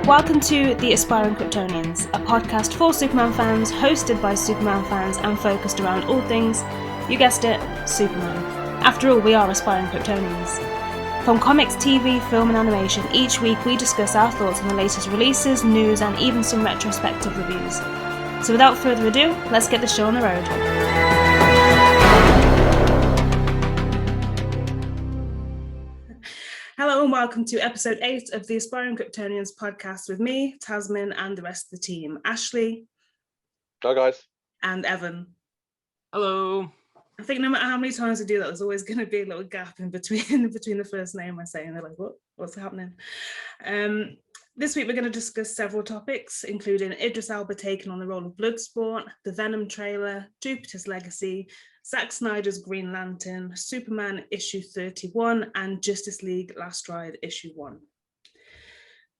Welcome to The Aspiring Kryptonians, a podcast for Superman fans, hosted by Superman fans and focused around all things, you guessed it, Superman. After all, we are aspiring Kryptonians. From comics, TV, film and animation, each week we discuss our thoughts on the latest releases, news and even some retrospective reviews. So without further ado, let's get the show on the road. Hello and welcome to episode 8 of the Aspiring Kryptonians podcast with me, Tasmin, and the rest of the team. Ashley. Hi guys. And Evan. Hello. I think no matter how many times I do that, there's always going to be a little gap in between the first name I say, and they're like, what's happening? This week we're going to discuss several topics, including Idris Elba taking on the role of Bloodsport, the Venom trailer, Jupiter's Legacy, Zack Snyder's Green Lantern, Superman issue 31, and Justice League Last Ride issue 1.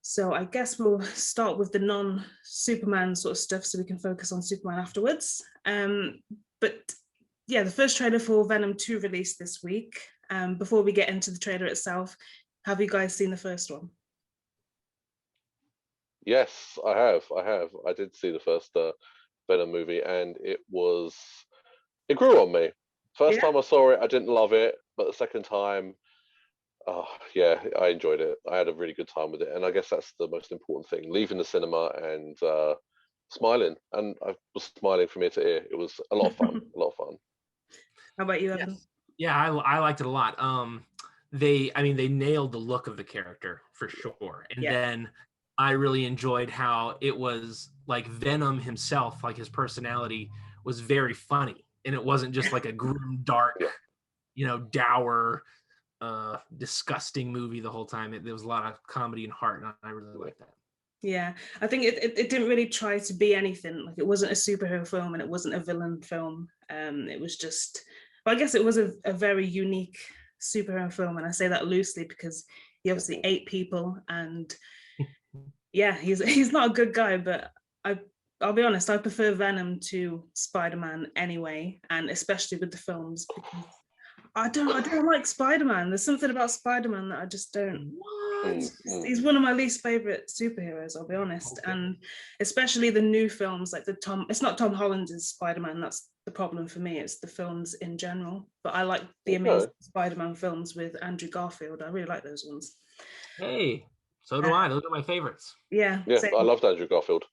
So I guess we'll start with the non-Superman sort of stuff so we can focus on Superman afterwards. But yeah, the first trailer for Venom 2 released this week. Before we get into the trailer itself, have you guys seen the first one? Yes, I have. I did see the first Venom movie, and it grew on me. First time I saw it, I didn't love it, but the second time, I enjoyed it. I had a really good time with it, and I guess that's the most important thing. Leaving the cinema and smiling, and I was smiling from ear to ear. It was a lot of fun. How about you, Evan? Yeah, I liked it a lot. They nailed the look of the character for sure, and then I really enjoyed how it was like Venom himself, like his personality was very funny. And it wasn't just like a grim, dark, dour, disgusting movie the whole time. There was a lot of comedy and heart, and I really liked that. Yeah, I think it didn't really try to be anything. Like, it wasn't a superhero film and it wasn't a villain film. It was just, but I guess it was a very unique superhero film. And I say that loosely because he obviously ate people, and yeah, he's not a good guy, but I'll be honest, I prefer Venom to Spider-Man anyway, and especially with the films, because I don't like Spider-Man. There's something about Spider-Man that I just don't. He's one of my least favorite superheroes, I'll be honest. Okay. And especially the new films, like it's not Tom Holland's Spider-Man, that's the problem for me, it's the films in general. But I like the Amazing Spider-Man films with Andrew Garfield. I really like those ones. Hey, so do I. Those are my favorites. Yeah, I loved Andrew Garfield.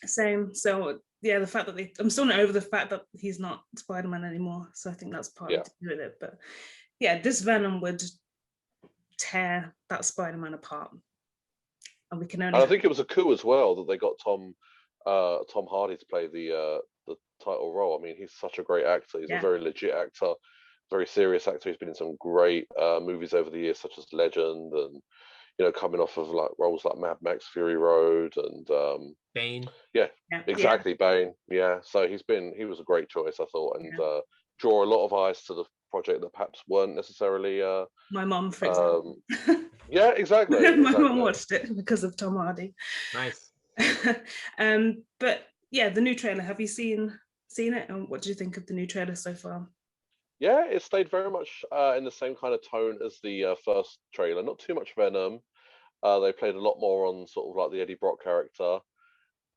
Same. So yeah, the fact that I'm still not over the fact that he's not Spider-Man anymore. So I think that's part to do with it. But yeah, this Venom would tear that Spider-Man apart. And we can only. And I think it was a coup as well that they got Tom Hardy to play the title role. I mean, he's such a great actor. He's a very legit actor, very serious actor. He's been in some great movies over the years, such as Legend, and coming off of like roles like Mad Max Fury Road and Bane. Yeah, exactly, Bane. Yeah, so he was a great choice, I thought, and draw a lot of eyes to the project that perhaps weren't necessarily my mum, for example. Yeah, exactly. My mum watched it because of Tom Hardy. Nice. But yeah, the new trailer, have you seen it, and what do you think of the new trailer so far? Yeah, it stayed very much in the same kind of tone as the first trailer. Not too much Venom. They played a lot more on sort of like the Eddie Brock character.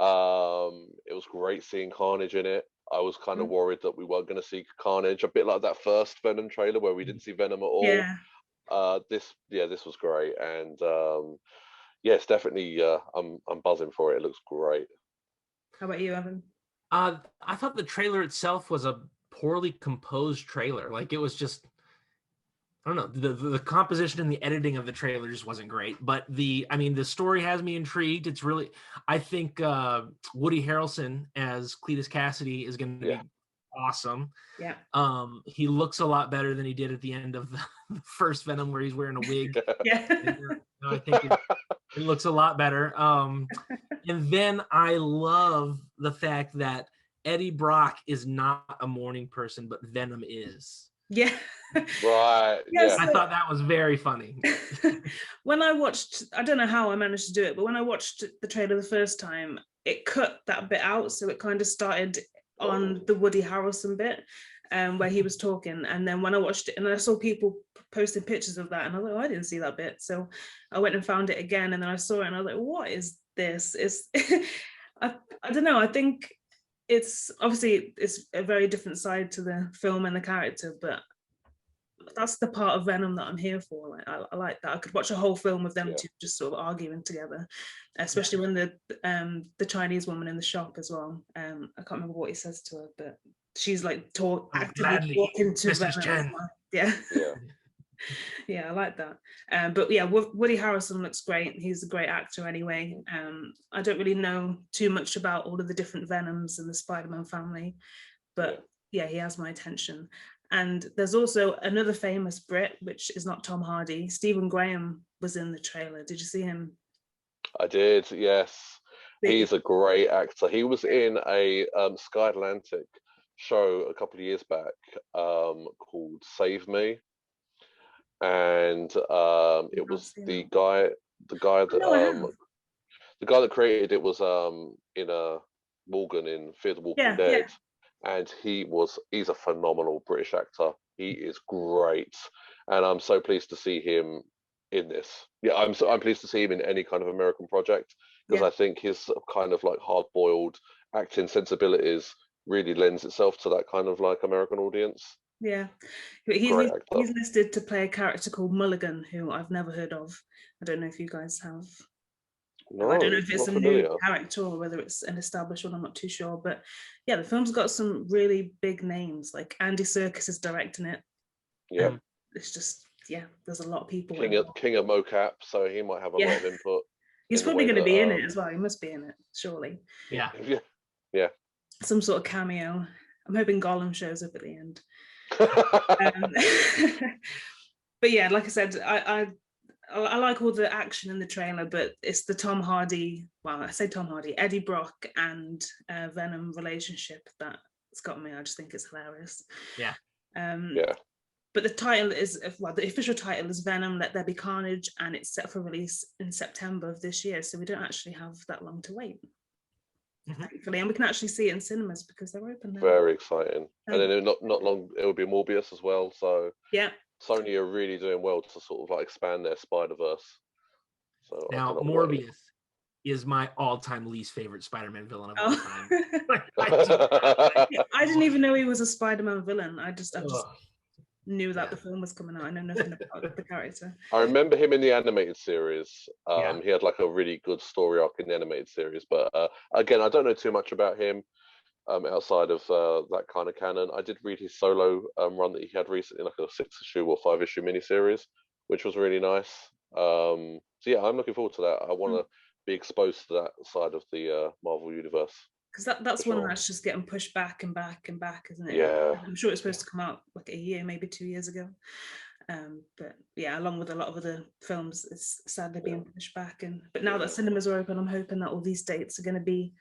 It was great seeing Carnage in it. I was kind of worried that we weren't going to see Carnage, a bit like that first Venom trailer where we didn't see Venom at all. Yeah. This was great, and yes, definitely. I'm buzzing for it. It looks great. How about you, Evan? I thought the trailer itself was a poorly composed trailer. Like, it was just, I don't know, the composition and the editing of the trailer just wasn't great. But the story has me intrigued. It's really, I think Woody Harrelson as Cletus Cassidy is going to be awesome. Yeah. He looks a lot better than he did at the end of the first Venom, where he's wearing a wig. Yeah. I think it looks a lot better. And then I love the fact that Eddie Brock is not a morning person, but Venom is. Yeah. Right. Yes, I thought that was very funny. When I watched, I don't know how I managed to do it, but when I watched the trailer the first time, it cut that bit out. So it kind of started on the Woody Harrelson bit. where he was talking, and then when I watched it, and I saw people posting pictures of that, and I was like, oh, I didn't see that bit. So I went and found it again, and then I saw it, and I was like, what is this? It's I don't know. I think it's obviously it's a very different side to the film and the character, but that's the part of Venom that I'm here for. Like I like that. I could watch a whole film of them two just sort of arguing together, especially when the Chinese woman in the shop as well. I can't remember what he says to her, but she's like actively talking to Venom. Yeah. Yeah, I like that. But yeah, Woody Harrelson looks great. He's a great actor anyway. I don't really know too much about all of the different Venoms in the Spider-Man family, but yeah, he has my attention. And there's also another famous Brit, which is not Tom Hardy. Stephen Graham was in the trailer. Did you see him? I did, yes. He's a great actor. He was in a Sky Atlantic show a couple of years back called Save Me. And it was the guy that created it was in Morgan in Fear the Walking Dead. And he's a phenomenal British actor. He is great, and I'm so pleased to see him in this. Yeah, I'm pleased to see him in any kind of American project, because I think his kind of like hard-boiled acting sensibilities really lends itself to that kind of like American audience. Yeah, he's listed to play a character called Mulligan, who I've never heard of. I don't know if you guys have. No, I don't know if it's a new character or whether it's an established one. I'm not too sure, but yeah, the film's got some really big names. Like Andy Serkis is directing it. Yeah, it's just there's a lot of people. King of mocap, so he might have a lot of input. He's probably going to be in it as well. He must be in it, surely. Yeah. Some sort of cameo. I'm hoping Gollum shows up at the end. But yeah, like I said, I like all the action in the trailer, but it's the Tom Hardy, Eddie Brock and Venom relationship that's got me. I just think it's hilarious. Yeah. But the title is, the official title is Venom, Let There Be Carnage, and it's set for release in September of this year, so we don't actually have that long to wait. Thankfully, and we can actually see it in cinemas because they're open now. Very exciting. And then not long, it will be Morbius as well, so Sony are really doing well to sort of like expand their Spider-Verse. So now Morbius is my all-time least favorite Spider-Man villain of all time. I didn't even know he was a Spider-Man villain. I just knew that the film was coming out. I know nothing about the character. I remember him in the animated series. He had like a really good story arc in the animated series, but again, I don't know too much about him outside of that kind of canon. I did read his solo run that he had recently, like a 6-issue or 5-issue miniseries, which was really nice. So yeah, I'm looking forward to that. I want to be exposed to that side of the Marvel universe. Because that's one that's just getting pushed back and back and back, isn't it? Yeah. I'm sure it's supposed to come out like a year, maybe 2 years ago. But yeah, along with a lot of other films, it's sadly being pushed back. But now that cinemas are open, I'm hoping that all these dates are going to be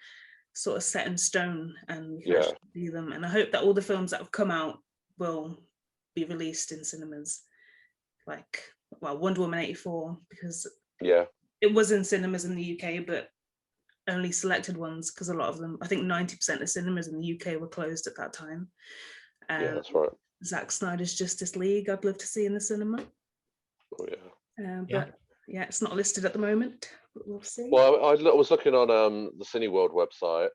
sort of set in stone and we can actually see them. And I hope that all the films that have come out will be released in cinemas. Like, Wonder Woman 84, because it was in cinemas in the UK, but only selected ones, because a lot of them, I think 90% of cinemas in the UK were closed at that time. That's right. Zack Snyder's Justice League, I'd love to see in the cinema. Oh but it's not listed at the moment, but we'll see. Well, I was looking on the Cineworld website,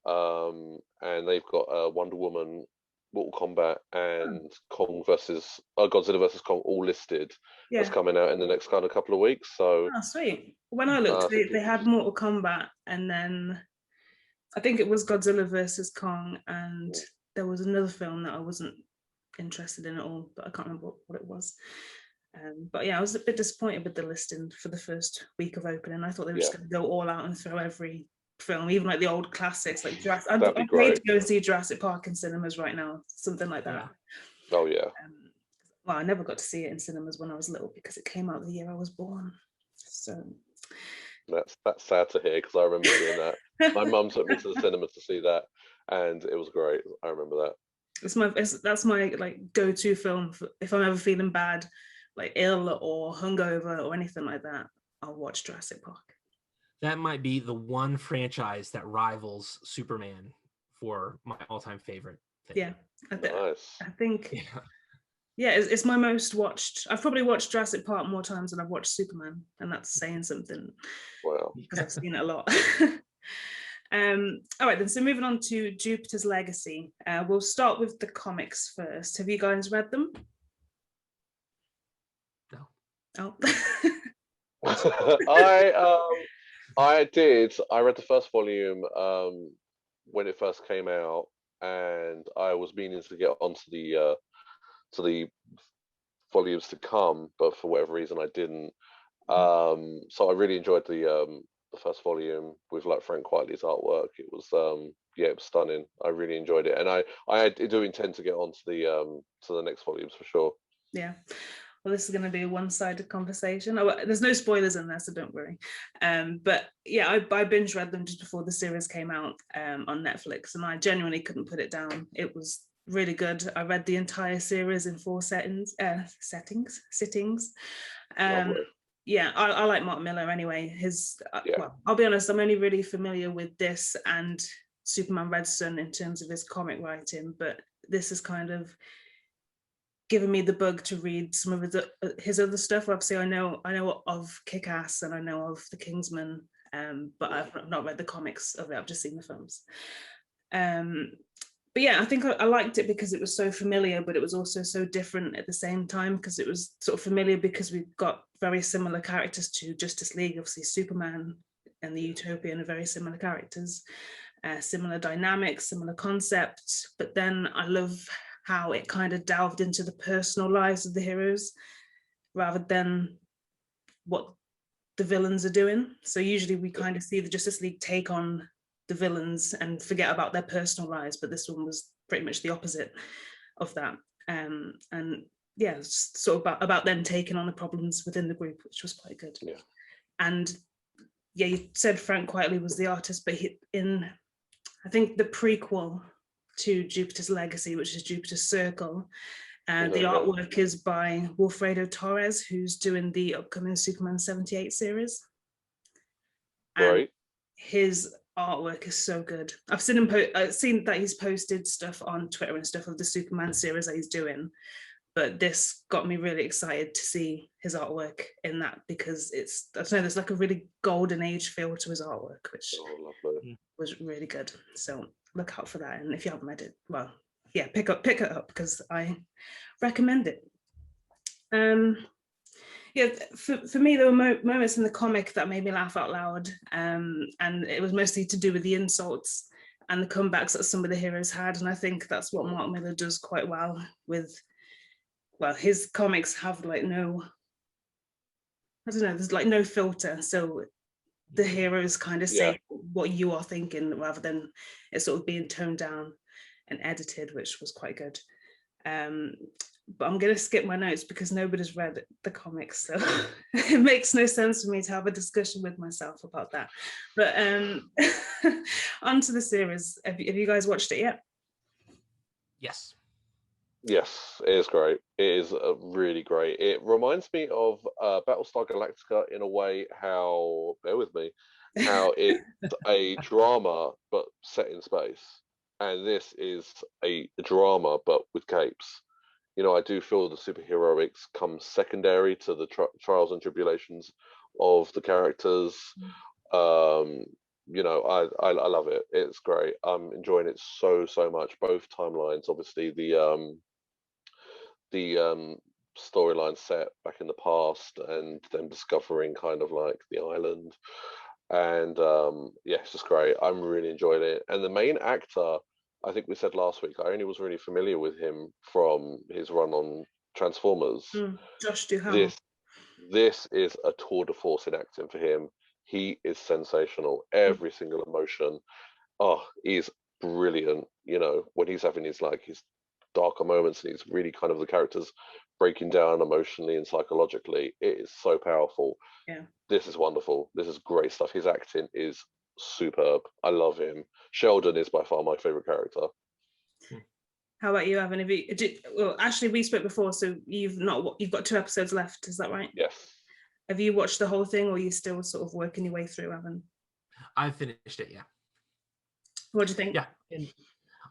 and they've got Wonder Woman, Mortal Kombat, and Godzilla versus Kong all listed. That's coming out in the next kind of couple of weeks. So sweet. When I looked, they had Mortal Kombat, and then I think it was Godzilla versus Kong, and there was another film that I wasn't interested in at all, but I can't remember what it was. But yeah, I was a bit disappointed with the listing for the first week of opening. I thought they were just going to go all out and throw every film, even like the old classics, like Jurassic. I'm paid to go and see Jurassic Park in cinemas right now, something like that. Oh yeah. Well, I never got to see it in cinemas when I was little because it came out the year I was born. So that's sad to hear, because I remember doing that. My mum took me to the cinema to see that, and it was great. I remember that. That's my like go-to film if I'm ever feeling bad, like ill or hungover or anything like that. I'll watch Jurassic Park. That might be the one franchise that rivals Superman for my all-time favorite. Yeah, nice. I think. Yeah, it's my most watched. I've probably watched Jurassic Park more times than I've watched Superman, and that's saying something. Wow. Because I've seen it a lot. All right, then. So moving on to Jupiter's Legacy. We'll start with the comics first. Have you guys read them? No. Oh. I did. I read the first volume when it first came out, and I was meaning to get onto the volumes to come, but for whatever reason I didn't. So I really enjoyed the first volume with like Frank Quitely's artwork. It was it was stunning. I really enjoyed it, and I do intend to get onto the next volumes for sure. Yeah. Well, this is going to be a one-sided conversation. Oh, there's no spoilers in there, so don't worry. But yeah, I binge read them just before the series came out on Netflix, and I genuinely couldn't put it down. It was really good. I read the entire series in 4 sittings. Yeah, I like Mark Miller anyway. Well, I'll be honest, I'm only really familiar with this and Superman Red Son in terms of his comic writing, but this is kind of given me the bug to read some of his other stuff. Obviously, I know of Kick-Ass and I know of The Kingsman, but I've not read the comics of it. I've just seen the films. But yeah, I think I liked it because it was so familiar, but it was also so different at the same time, because it was sort of familiar because we've got very similar characters to Justice League. Obviously, Superman and the Utopian are very similar characters, similar dynamics, similar concepts. But then I love how it kind of delved into the personal lives of the heroes rather than what the villains are doing. So usually we kind of see the Justice League take on the villains and forget about their personal lives, but this one was pretty much the opposite of that. And yeah, it's sort of about them taking on the problems within the group, which was quite good. Yeah. And yeah, you said Frank Quitely was the artist, but I think the prequel to Jupiter's Legacy, which is Jupiter's Circle, the artwork is by Wilfredo Torres, who's doing the upcoming Superman 78 series. Right. His artwork is so good. I've seen him. I've seen that he's posted stuff on Twitter and stuff of the Superman series that he's doing, but this got me really excited to see his artwork in that, because I don't know, there's like a really golden age feel to his artwork, which was really good. So look out for that, and if you haven't read it, well, yeah, pick it up because I recommend it. Yeah, for me, there were moments in the comic that made me laugh out loud, and it was mostly to do with the insults and the comebacks that some of the heroes had, and I think that's what Mark Miller does quite well with. Well, his comics have like there's like no filter, so the heroes kind of say what you are thinking rather than it sort of being toned down and edited, which was quite good. But I'm going to skip my notes because nobody's read the comics, so it makes no sense for me to have a discussion with myself about that. But onto the series. Have you guys watched it yet? Yes. Yes, it is great. It is really great. It reminds me of Battlestar Galactica in a way. Bear with me, how it's a drama but set in space, and this is a drama but with capes. You know, I do feel the superheroics comes secondary to the trials and tribulations of the characters. You know, I love it. It's great. I'm enjoying it so much. Both timelines, obviously the storyline set back in the past and them discovering kind of like the island, and yeah, it's just great. I'm really enjoying it. And the main actor, I think we said last week, I only was really familiar with him from his run on Transformers. Josh Duhamel. This is a tour de force in acting for him. He is sensational. Every single emotion. Oh, he's brilliant. You know, when he's having his darker moments and he's really kind of the characters breaking down emotionally and psychologically, it is so powerful. Yeah. This is wonderful. This is great stuff. His acting is superb. I love him. Sheldon is by far my favorite character. How about you, Evan? Well, actually, we spoke before, so you've got 2 episodes left. Is that right? Yes. Have you watched the whole thing, or are you still sort of working your way through, Evan? I finished it. Yeah. What do you think? Yeah. And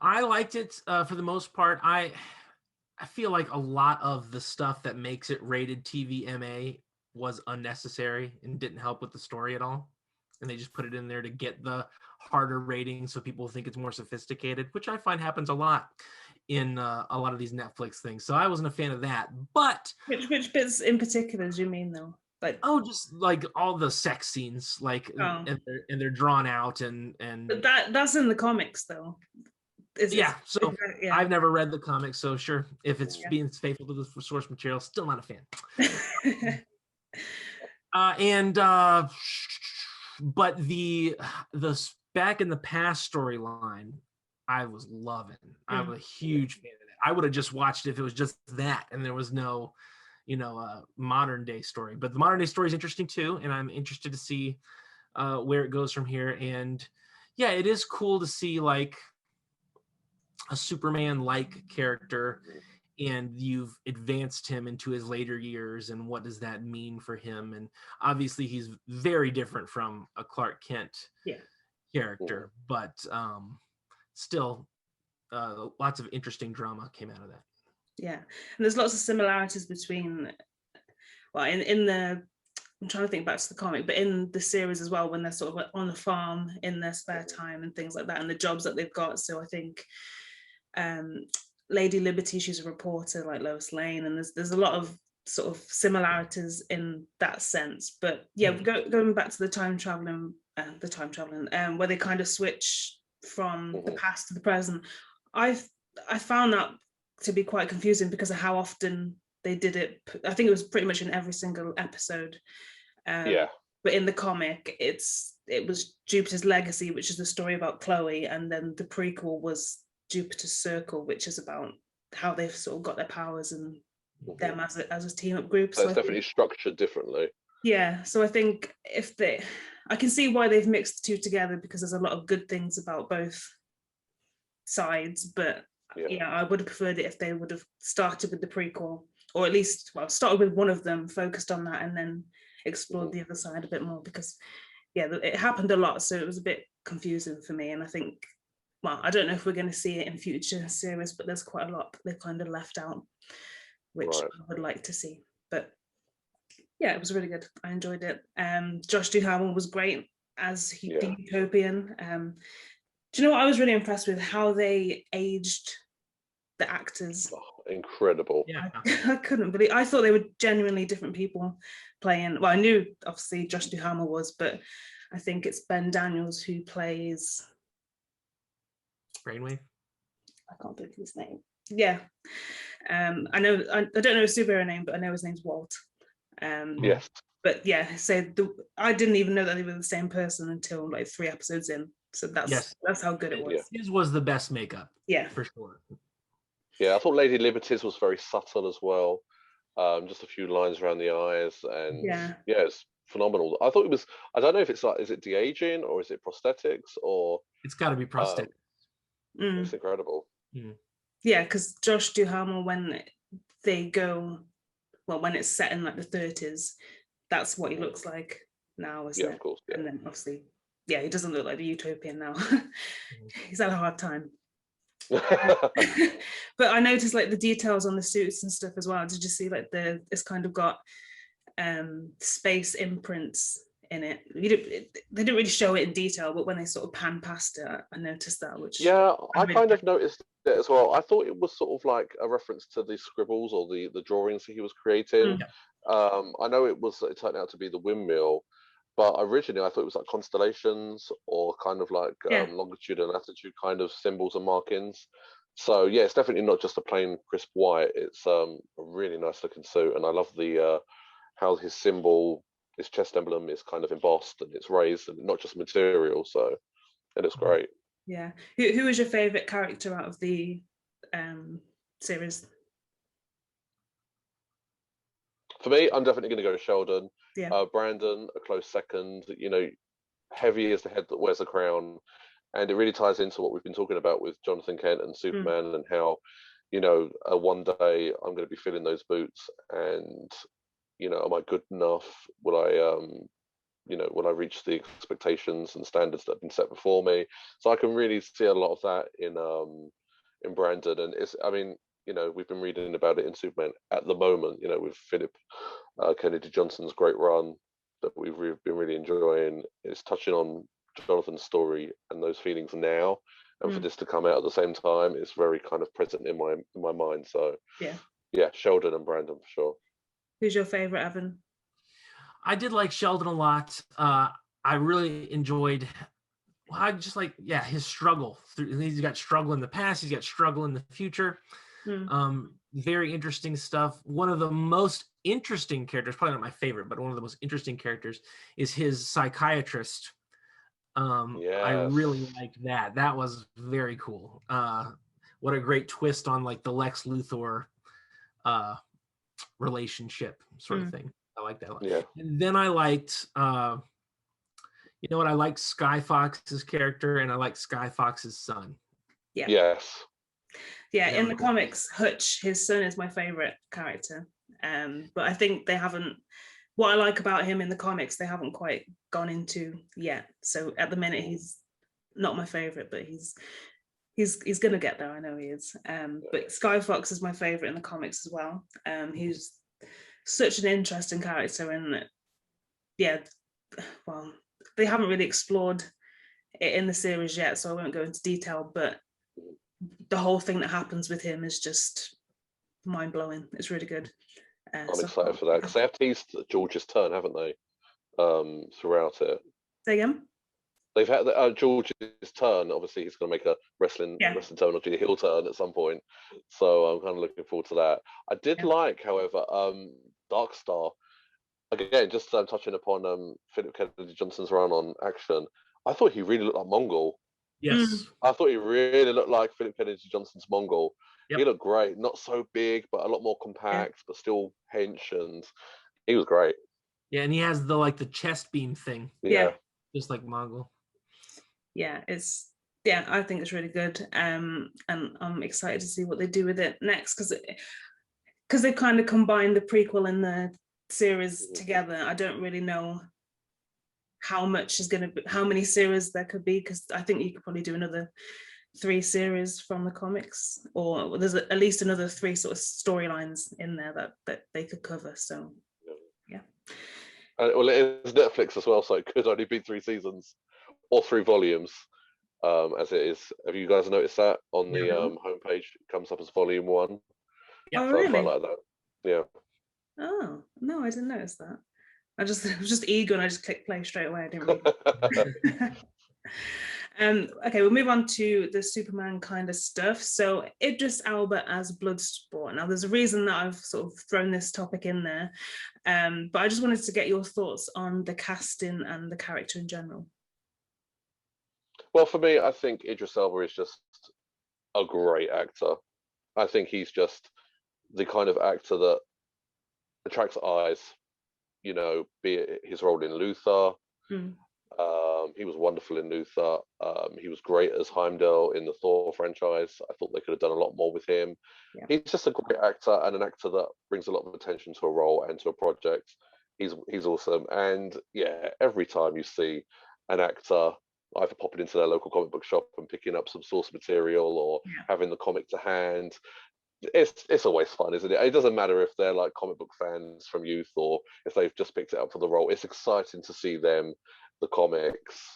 I liked it for the most part. I feel like a lot of the stuff that makes it rated TV MA was unnecessary and didn't help with the story at all. And they just put it in there to get the harder rating so people think it's more sophisticated, which I find happens a lot in a lot of these Netflix things. So I wasn't a fan of that. But which bits in particular do you mean though? Like, oh, just like all the sex scenes, like and they're drawn out and but that's in the comics though. So I've never read the comics, so sure, if it's being faithful to the source material, still not a fan. But the back in the past storyline, I was loving. I was a huge fan of that. I would have just watched it if it was just that, and there was no, modern day story. But the modern day story is interesting too, and I'm interested to see where it goes from here. And yeah, it is cool to see like a Superman-like character, and you've advanced him into his later years, and what does that mean for him? And obviously he's very different from a Clark Kent character, but still lots of interesting drama came out of that. Yeah, and there's lots of similarities between, well, in the, I'm trying to think back to the comic, but in the series as well, when they're sort of like on the farm in their spare time and things like that, and the jobs that they've got. So I think Lady Liberty, she's a reporter like Lois Lane, and there's a lot of sort of similarities in that sense. But yeah, going back to the time traveling, where they kind of switch from the past to the present, I found that to be quite confusing because of how often they did it. I think it was pretty much in every single episode. But in the comic, it was Jupiter's Legacy, which is the story about Chloe, and then the prequel was Jupiter's Circle, which is about how they've sort of got their powers and them as a team up group. So it's definitely structured differently. Yeah, so I think I can see why they've mixed the two together, because there's a lot of good things about both sides, but I would have preferred it if they would have started with the prequel, or at least started with one of them, focused on that, and then explored the other side a bit more, because it happened a lot, so it was a bit confusing for me. And I think, I don't know if we're going to see it in future series, but there's quite a lot they've kind of left out, which I would like to see. But yeah, it was really good. I enjoyed it. Josh Duhamel was great as the Utopian. Do you know what I was really impressed with? How they aged the actors. Incredible. Yeah. I couldn't believe, I thought they were genuinely different people playing. Well, I knew obviously Josh Duhamel was, but I think it's Ben Daniels who plays Brainwave. I can't think of his name. Yeah. I don't know his superhero name, but I know his name's Walt. Yes. But yeah, so I didn't even know that they were the same person until like 3 episodes in. So that's how good it was. His was the best makeup. Yeah, for sure. Yeah, I thought Lady Liberty's was very subtle as well. Just a few lines around the eyes, and it's phenomenal. I thought it was. I don't know if it's like, is it de-aging or is it prosthetics, or it's got to be prosthetics. It's incredible. Yeah, because Josh Duhamel, when it's set in like the 30s, that's what he looks like now, isn't it? Of course. Yeah. And then obviously, he doesn't look like the Utopian now. He's had a hard time. But I noticed like the details on the suits and stuff as well. Did you see like it's kind of got space imprints in it? They didn't really show it in detail, but when they sort of pan past it, I noticed that. Which I kind of noticed it as well. I thought it was sort of like a reference to the scribbles or the drawings that he was creating. I know it turned out to be the windmill, but originally I thought it was like constellations or kind of like longitude and latitude kind of symbols and markings. So yeah, it's definitely not just a plain crisp white. It's a really nice looking suit, and I love the how his symbol, his chest emblem, is kind of embossed and it's raised and not just material. So it looks great. Yeah. Who is your favorite character out of the series? For me, I'm definitely going to go to Sheldon. Yeah. Brandon, a close second. Heavy is the head that wears the crown. And it really ties into what we've been talking about with Jonathan Kent and Superman, and how, one day I'm going to be filling those boots, and, am I good enough? Will I will I reach the expectations and standards that have been set before me? So I can really see a lot of that in Brandon, and we've been reading about it in Superman at the moment, with Philip Kennedy Johnson's great run that we've been really enjoying. It's touching on Jonathan's story and those feelings now, and for this to come out at the same time, it's very kind of present in my mind. So yeah, Sheldon and Brandon for sure. Who's your favorite, Evan? I did like Sheldon a lot. I really enjoyed. I just like his struggle. He's got struggle in the past. He's got struggle in the future. Very interesting stuff. One of the most interesting characters, probably not my favorite, but one of the most interesting characters is his psychiatrist. I really liked that. That was very cool. What a great twist on like the Lex Luthor relationship sort of thing. I like that a lot. Yeah. And then I liked I liked Sky Fox's character, and I liked Sky Fox's son. Yeah. Yes. Yeah, in the comics, Hutch, his son, is my favorite character. But I think they haven't. What I like about him in the comics, they haven't quite gone into yet. So at the minute, he's not my favorite, but he's gonna get there. I know he is. But Sky Fox is my favorite in the comics as well. He's such an interesting character, and they haven't really explored it in the series yet, so I won't go into detail. But the whole thing that happens with him is just mind-blowing. It's really good. I'm excited for that, because they have teased George's turn, haven't they, throughout it? Say again? They've had George's turn. Obviously, he's going to make a wrestling turn or do a heel turn at some point. So I'm kind of looking forward to that. I did like, however, Dark Star. Again, just touching upon Philip Kennedy Johnson's run on Action, I thought he really looked like Mongol. Yes. I thought he really looked like Philip Kennedy Johnson's Mongol. Yep. He looked great. Not so big, but a lot more compact, but still hench, and he was great. Yeah, and he has the chest beam thing. Yeah. Just like Mongol. Yeah, I think it's really good. And I'm excited to see what they do with it next, because they've kind of combined the prequel and the series together. I don't really know how many series there could be, because I think you could probably do another 3 series from the comics, or there's at least another 3 sort of storylines in there that they could cover. So yeah. Well, it is Netflix as well, so it could only be 3 seasons or 3 volumes, as it is. Have you guys noticed that on the homepage? It comes up as volume 1. Yeah. Oh, so really? I quite like that. Yeah. Oh no, I didn't notice that. I was just eager, and I just clicked play straight away. I didn't read. Okay, we'll move on to the Superman kind of stuff. So Idris Elba as Bloodsport. Now, there's a reason that I've sort of thrown this topic in there, but I just wanted to get your thoughts on the casting and the character in general. Well, for me, I think Idris Elba is just a great actor. I think he's just the kind of actor that attracts eyes. Be it his role in Luther. He was wonderful in Luther. He was great as Heimdall in the Thor franchise. I thought they could have done a lot more with him. Yeah. He's just a great actor, and an actor that brings a lot of attention to a role and to a project. He's awesome. And yeah, every time you see an actor either popping into their local comic book shop and picking up some source material, or having the comic to hand, it's always fun, isn't it? It doesn't matter if they're like comic book fans from youth, or if they've just picked it up for the role. It's exciting to see them, the comics.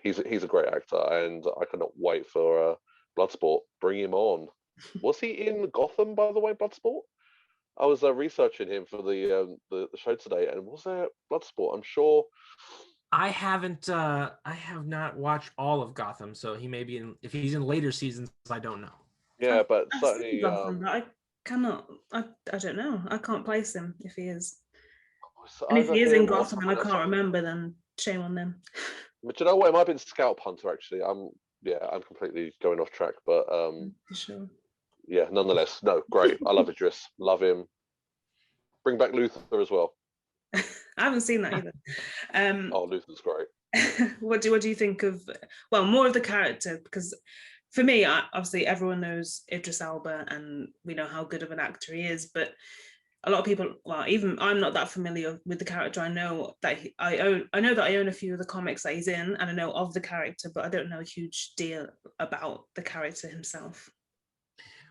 He's a great actor, and I cannot wait for Bloodsport. Bring him on. Was he in Gotham, by the way, Bloodsport? I was researching him for the show today, and was there Bloodsport? I'm sure. I have not watched all of Gotham, so he may be in. If he's in later seasons, I don't know. Yeah, but certainly. Gotham, but I cannot. I don't know. I can't place him if he is. And if he is in Gotham and I can't remember, then shame on them. But you know what? It might have been Scalp Hunter, actually. I'm completely going off track, but For sure. Yeah, nonetheless, no, great. I love Idris. Love him. Bring back Luther as well. I haven't seen that either. Luther's great. What do you think of? Well, more of the character, because for me, obviously everyone knows Idris Elba, and we know how good of an actor he is. But a lot of people, well, even I'm not that familiar with the character. I know that I know that I own a few of the comics that he's in, and I know of the character, but I don't know a huge deal about the character himself.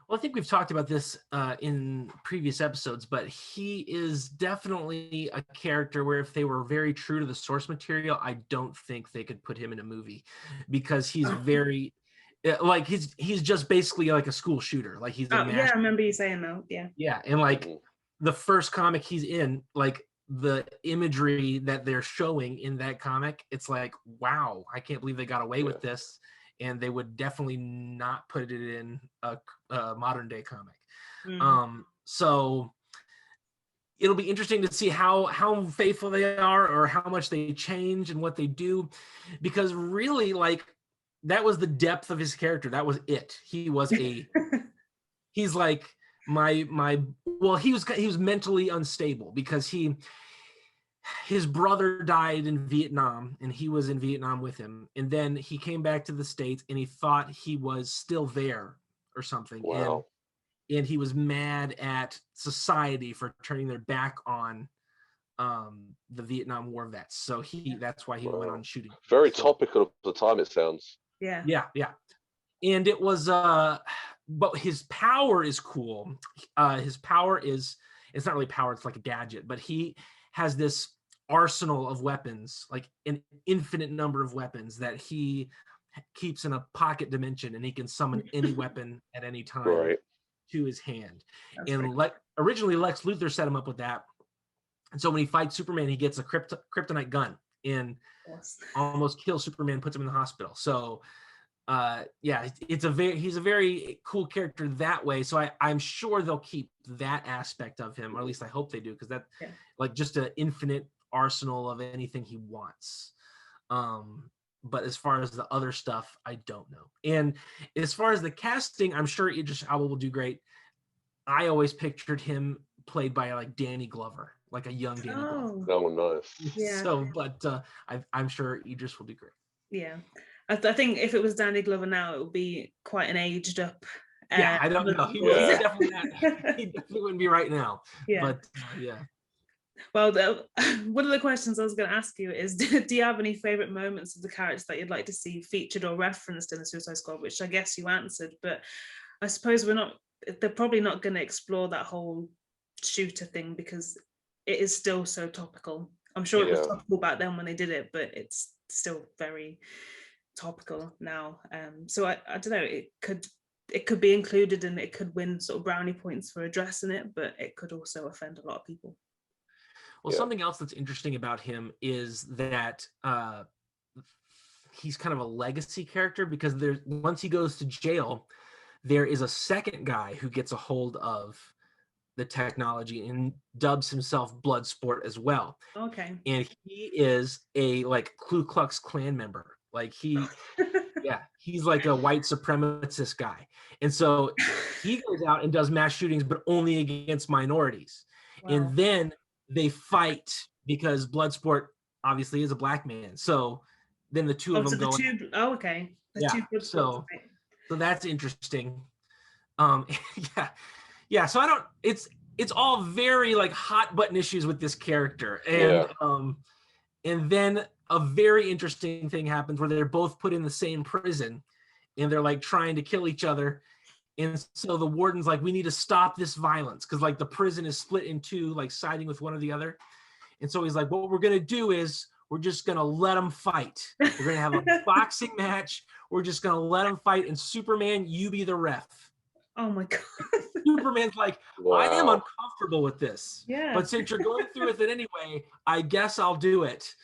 Well, I think we've talked about this in previous episodes, but he is definitely a character where if they were very true to the source material, I don't think they could put him in a movie, because he's very like he's just basically like a school shooter. Like he's a yeah, I remember you saying that. Yeah, and like the first comic he's in, like the imagery that they're showing in that comic, it's like, wow, I can't believe they got away with this. And they would definitely not put it in a modern day comic. So it'll be interesting to see how faithful they are, or how much they change and what they do, because really, like, that was the depth of his character. That was it. He was he's like well, he was mentally unstable because his brother died in Vietnam, and he was in Vietnam with him. And then he came back to the States, and he thought he was still there or something. Wow. And he was mad at society for turning their back on the Vietnam War vets. So that's why he went on shooting. Very topical of the time, it sounds. Yeah. And it was, but his power is cool. His power is, it's not really power, it's like a gadget, but he has this arsenal of weapons, like an infinite number of weapons that he keeps in a pocket dimension, and he can summon any weapon at any time to his hand. That's and originally Lex Luthor set him up with that. And so when he fights Superman, he gets a kryptonite gun and almost kills Superman, puts him in the hospital. So he's a very cool character that way. So I'm sure they'll keep that aspect of him, or at least I hope they do, because that like just an infinite arsenal of anything he wants. But as far as the other stuff, I don't know. And as far as the casting, I'm sure Idris Elba will do great. I always pictured him played by like Danny Glover, like a young Danny Glover. Oh, nice. Yeah. So, but I'm sure Idris will do great. Yeah. I think if it was Danny Glover now, it would be quite an aged up. I don't know. He definitely wouldn't be right now. Yeah. But Well, one of the questions I was going to ask you is, do you have any favorite moments of the characters that you'd like to see featured or referenced in the Suicide Squad? Which I guess you answered, but I suppose they're probably not going to explore that whole shooter thing because it is still so topical. I'm sure it was topical back then when they did it, but it's still very topical now. So I don't know, it could be included and it could win sort of brownie points for addressing it, but it could also offend a lot of people. Well, something else that's interesting about him is that he's kind of a legacy character, because once he goes to jail, there is a second guy who gets a hold of the technology and dubs himself Bloodsport as well. Okay. And he is a like Ku Klux Klan member. Like he's like a white supremacist guy. And so he goes out and does mass shootings, but only against minorities. Wow. And then they fight because Bloodsport obviously is a black man. So then the two of them go. Okay. So that's interesting. So I don't. It's all very like hot button issues with this character, and then a very interesting thing happens where they're both put in the same prison, and they're like trying to kill each other. And so the warden's like, we need to stop this violence because like the prison is split in two, like siding with one or the other. And so he's like, what we're going to do is we're just going to let them fight. We're going to have a boxing match. We're just going to let them fight. And Superman, you be the ref. Oh my God. Superman's like, I am uncomfortable with this. Yeah. But since you're going through with it anyway, I guess I'll do it.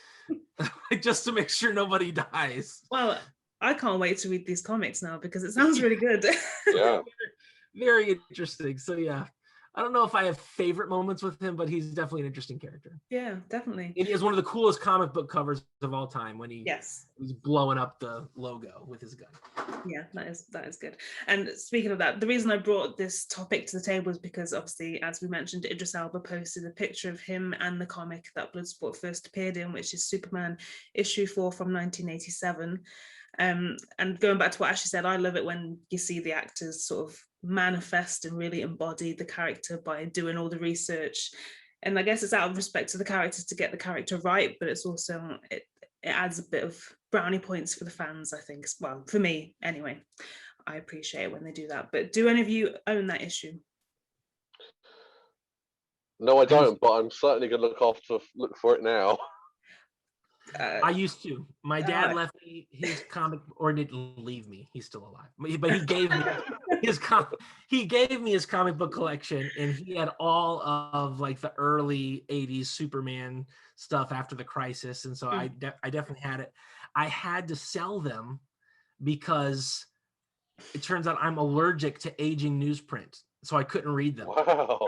Just to make sure nobody dies. Well, I can't wait to read these comics now because it sounds really good. Yeah. Very interesting. So I don't know if I have favorite moments with him, but he's definitely an interesting character. Yeah, definitely. And he has one of the coolest comic book covers of all time when he's blowing up the logo with his gun. Yeah, that is good. And speaking of that, the reason I brought this topic to the table is because obviously, as we mentioned, Idris Elba posted a picture of him and the comic that Bloodsport first appeared in, which is Superman issue 4 from 1987. And going back to what Ashley said, I love it when you see the actors sort of manifest and really embody the character by doing all the research. And I guess it's out of respect to the characters to get the character right, but it's also, it adds a bit of brownie points for the fans, I think. Well, for me, anyway. I appreciate it when they do that. But do any of you own that issue? No, I don't, but I'm certainly going to look for it now. I used to. My dad left me his comic, or didn't leave me. He's still alive, but he gave me his comic book collection, and he had all of like the early '80s Superman stuff after the Crisis, and so I definitely had it. I had to sell them because it turns out I'm allergic to aging newsprint, so I couldn't read them. Wow.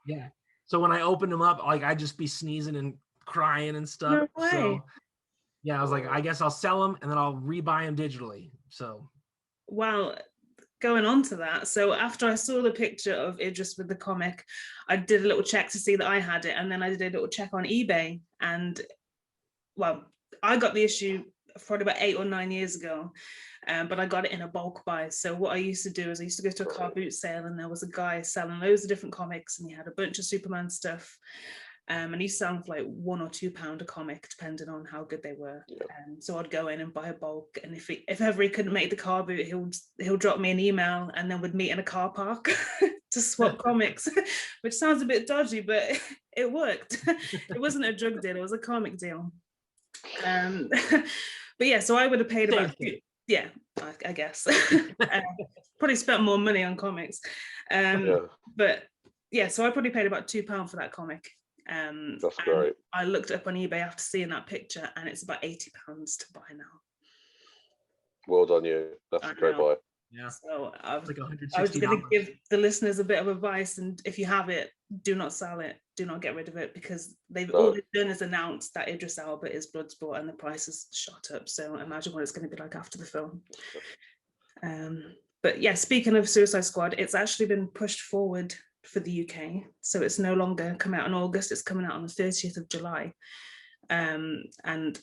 Yeah. So when I opened them up, like I'd just be sneezing and crying and stuff. No way. So yeah, I was like, I guess I'll sell them and then I'll rebuy them digitally. So well, going on to that, so after I saw the picture of Idris with the comic, I did a little check to see that I had it, and then I did a little check on eBay, and well, I got the issue probably about 8 or 9 years ago, but I got it in a bulk buy. So what I used to do is I used to go to a car boot sale, and there was a guy selling loads of different comics, and he had a bunch of Superman stuff. And he sold for like £1 or £2 a comic, depending on how good they were. Yep. So I'd go in and buy a bulk, and if ever he couldn't make the car boot, he'll drop me an email, and then we'd meet in a car park to swap comics, which sounds a bit dodgy, but it worked. It wasn't a drug deal; it was a comic deal. But yeah, so I would have paid about I guess probably spent more money on comics. But yeah, so I probably paid about £2 for that comic. That's great. I looked up on eBay after seeing that picture, and it's about £80 to buy now. Well done, you. That's a great buy. Yeah. So I was like going to give the listeners a bit of advice, and if you have it, do not sell it. Do not get rid of it, because all they've done is announced that Idris Elba is Bloodsport, and the price has shot up. So imagine what it's going to be like after the film. But yeah, speaking of Suicide Squad, it's actually been pushed forward for the UK, so it's no longer coming out in August. It's coming out on the 30th of July. And I'm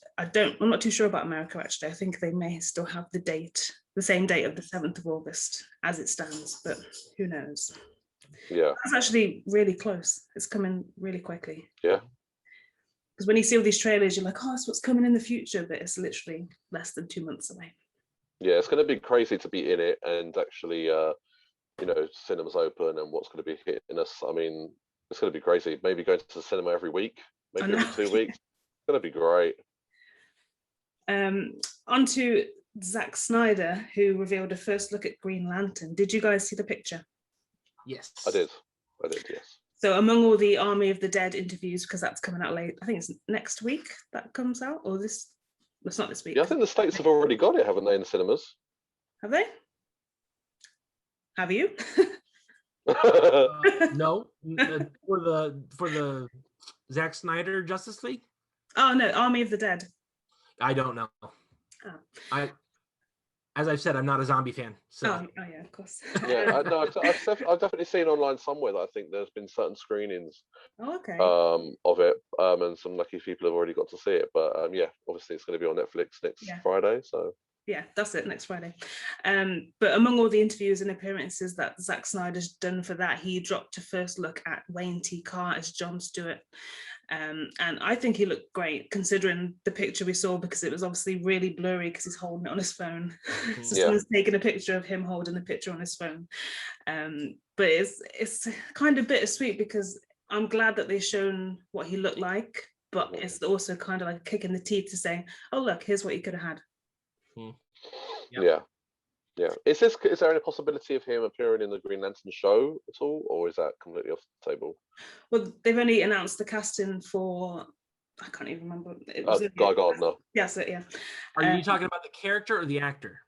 not too sure about America, actually. I think they may still have the same date of the 7th of August as it stands, but who knows? Yeah, that's actually really close. It's coming really quickly. Yeah, because when you see all these trailers, you're like, oh, that's what's coming in the future, but it's literally less than 2 months away. Yeah, it's going to be crazy to be in it, and actually cinemas open, and what's going to be hitting us. I mean, it's going to be crazy. Maybe going to the cinema every week, maybe every 2 weeks. It's going to be great. On to Zack Snyder, who revealed a first look at Green Lantern. Did you guys see the picture? Yes. I did, yes. So among all the Army of the Dead interviews, because that's coming out late, I think it's next week that comes out, or this, it's not this week. Yeah, I think the States have already got it, haven't they, in the cinemas? Have they? Have you? No, for the Zack Snyder Justice League. Oh no, Army of the Dead. I don't know. Oh. As I've said, I'm not a zombie fan. So. Oh yeah, of course. Yeah, I've definitely seen online somewhere that I think there's been certain screenings. Oh, okay. Of it, and some lucky people have already got to see it. But yeah, obviously it's going to be on Netflix next Friday. So. Yeah, that's it, next Friday. But among all the interviews and appearances that Zack Snyder's done for that, he dropped a first look at Wayne T. Carr as John Stewart. And I think he looked great considering the picture we saw, because it was obviously really blurry because he's holding it on his phone. So someone's taking a picture of him holding the picture on his phone. But it's kind of bittersweet, because I'm glad that they've shown what he looked like, but it's also kind of like a kick in the teeth to say, oh look, here's what he could have had. Yep. Yeah. Is there any possibility of him appearing in the Green Lantern show at all, or is that completely off the table? Well, they've only announced the casting for, I can't even remember. It was Guy Gardner. Yes, yeah. Are you talking about the character or the actor?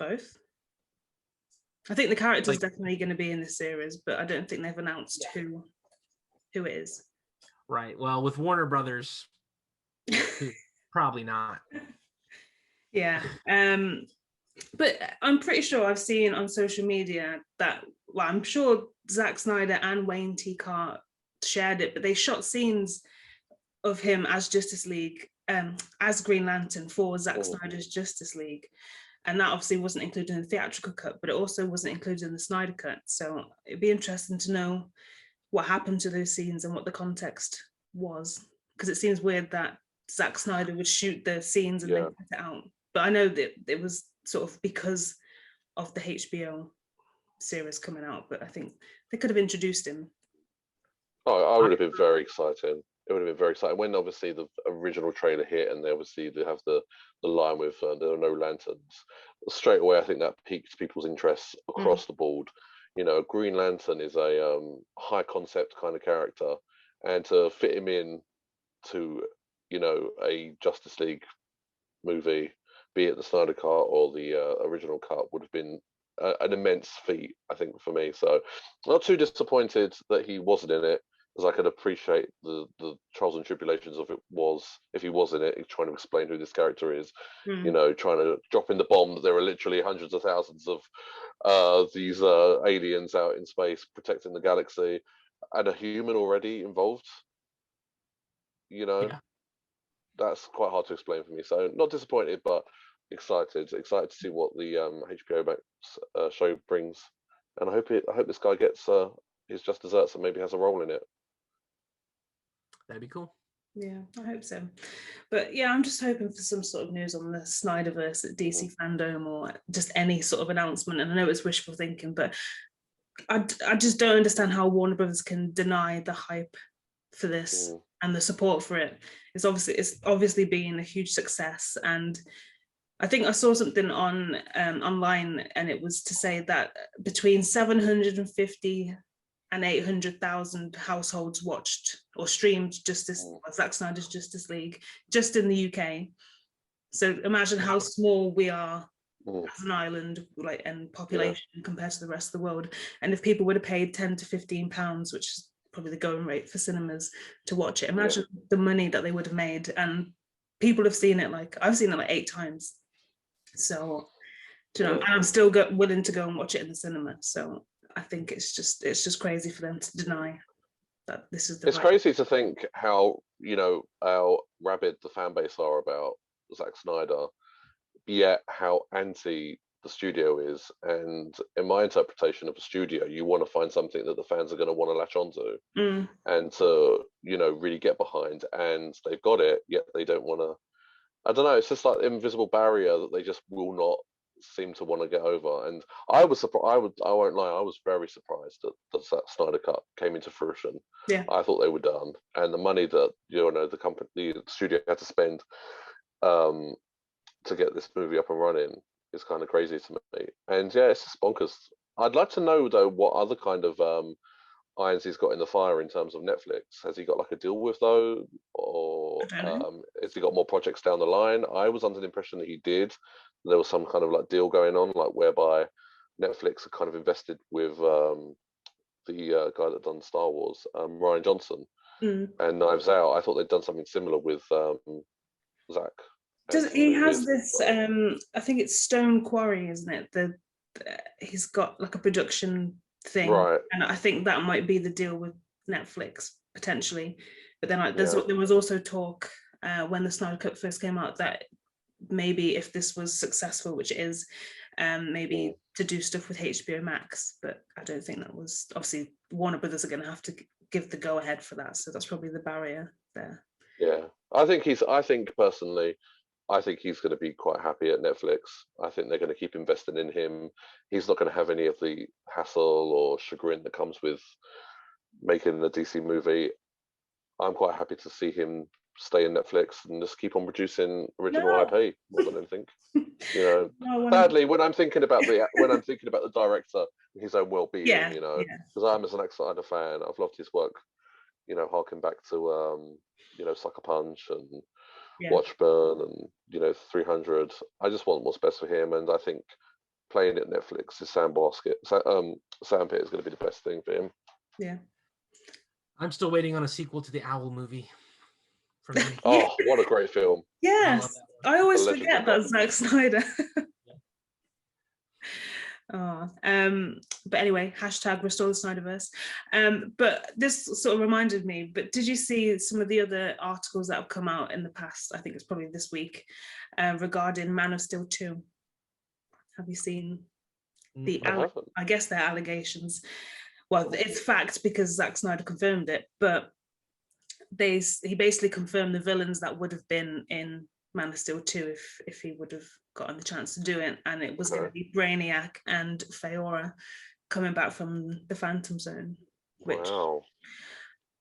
Both. I think the character's definitely going to be in this series, but I don't think they've announced who it is. Right. Well, with Warner Brothers, probably not. Yeah. But I'm pretty sure I've seen on social media that, well, I'm sure Zack Snyder and Wayne T. Carr shared it, but they shot scenes of him as Justice League, as Green Lantern for Zack Snyder's Justice League. And that obviously wasn't included in the theatrical cut, but it also wasn't included in the Snyder cut. So it'd be interesting to know what happened to those scenes and what the context was, because it seems weird that Zack Snyder would shoot the scenes and then cut it out. But I know that it was sort of because of the HBO series coming out, but I think they could have introduced him. Oh, I would have been very exciting. It would have been very exciting when obviously the original trailer hit, and they have the line with there are no lanterns. Straight away, I think that piqued people's interest across the board. You know, Green Lantern is a high concept kind of character, and to fit him in to, you know, a Justice League movie, be it the Snyder cut or the original cut, would have been an immense feat, I think, for me. So not too disappointed that he wasn't in it, because I could appreciate the trials and tribulations of it was, if he was in it, trying to explain who this character is, you know, trying to drop in the bomb that there are literally hundreds of thousands of these aliens out in space protecting the galaxy, and a human already involved. You know, that's quite hard to explain for me. So not disappointed, but excited to see what the HBO Max show brings, and I hope this guy gets his just desserts and maybe has a role in it. That'd be cool. Yeah, I hope so. But yeah, I'm just hoping for some sort of news on the Snyderverse at DC Fandom, or just any sort of announcement. And I know it's wishful thinking, but I just don't understand how Warner Brothers can deny the hype for this and the support for it. It's obviously been a huge success, and I think I saw something on online, and it was to say that between 750 and 800,000 households watched or streamed Zack Snyder's Justice League just in the UK. So imagine how small we are as an island, like, and population compared to the rest of the world. And if people would have paid £10 to £15, which is probably the going rate for cinemas, to watch it, imagine the money that they would have made. And people have seen it, like I've seen it like 8 times. So, you know, and I'm still willing to go and watch it in the cinema. So I think it's just crazy for them to deny that this is the. It's crazy to think how, you know, how rabid the fan base are about Zack Snyder, yet how anti the studio is. And in my interpretation of a studio, you want to find something that the fans are going to want to latch onto and to, you know, really get behind. And they've got it, yet they don't want to. I don't know. It's just like the invisible barrier that they just will not seem to want to get over. And I was surprised. I won't lie. I was very surprised that Snyder Cut came into fruition. Yeah, I thought they were done, and the money that, you know, the studio had to spend to get this movie up and running is kind of crazy to me. And yeah, it's just bonkers. I'd like to know though what other kind of irons he's got in the fire in terms of Netflix. Has he got like a deal with though, or has he got more projects down the line? I was under the impression that he did. There was some kind of like deal going on, like whereby Netflix are kind of invested with the guy that done Star Wars, Rian Johnson, and Knives Out. I thought they'd done something similar with Zack. He has this? I think it's Stone Quarry, isn't it? He's got like a production thing, right? And I think that might be the deal with Netflix potentially. But then there was also talk when the Snyder Cut first came out that maybe if this was successful, which it is, maybe to do stuff with HBO Max. But I don't think that was, obviously Warner Brothers are going to have to give the go ahead for that. So that's probably the barrier there. Yeah, I think personally, I think he's going to be quite happy at Netflix. I think they're going to keep investing in him. He's not going to have any of the hassle or chagrin that comes with making a DC movie. I'm quite happy to see him stay in Netflix and just keep on producing original IP more than anything. You know, sadly, when I'm thinking about the director and his own well-being, you know, because I'm a Zack Snyder fan, I've loved his work. You know, harking back to you know, Sucker Punch and Watchmen and, you know, 300. I just want what's best for him, and I think playing at Netflix is sandpit is going to be the best thing for him. Yeah. I'm still waiting on a sequel to the Owl movie. Oh, what a great film! Yes, I always forget that Zack Snyder. But anyway, hashtag restore the Snyderverse. But this sort of reminded me, but did you see some of the other articles that have come out in the past, I think it's probably this week, regarding Man of Steel 2? Have you seen I guess they're allegations. Well, it's fact because Zack Snyder confirmed it, but he basically confirmed the villains that would have been in Man of Steel 2 if he would have gotten the chance to do it, and it was going to be Brainiac and Faora coming back from the Phantom Zone. Which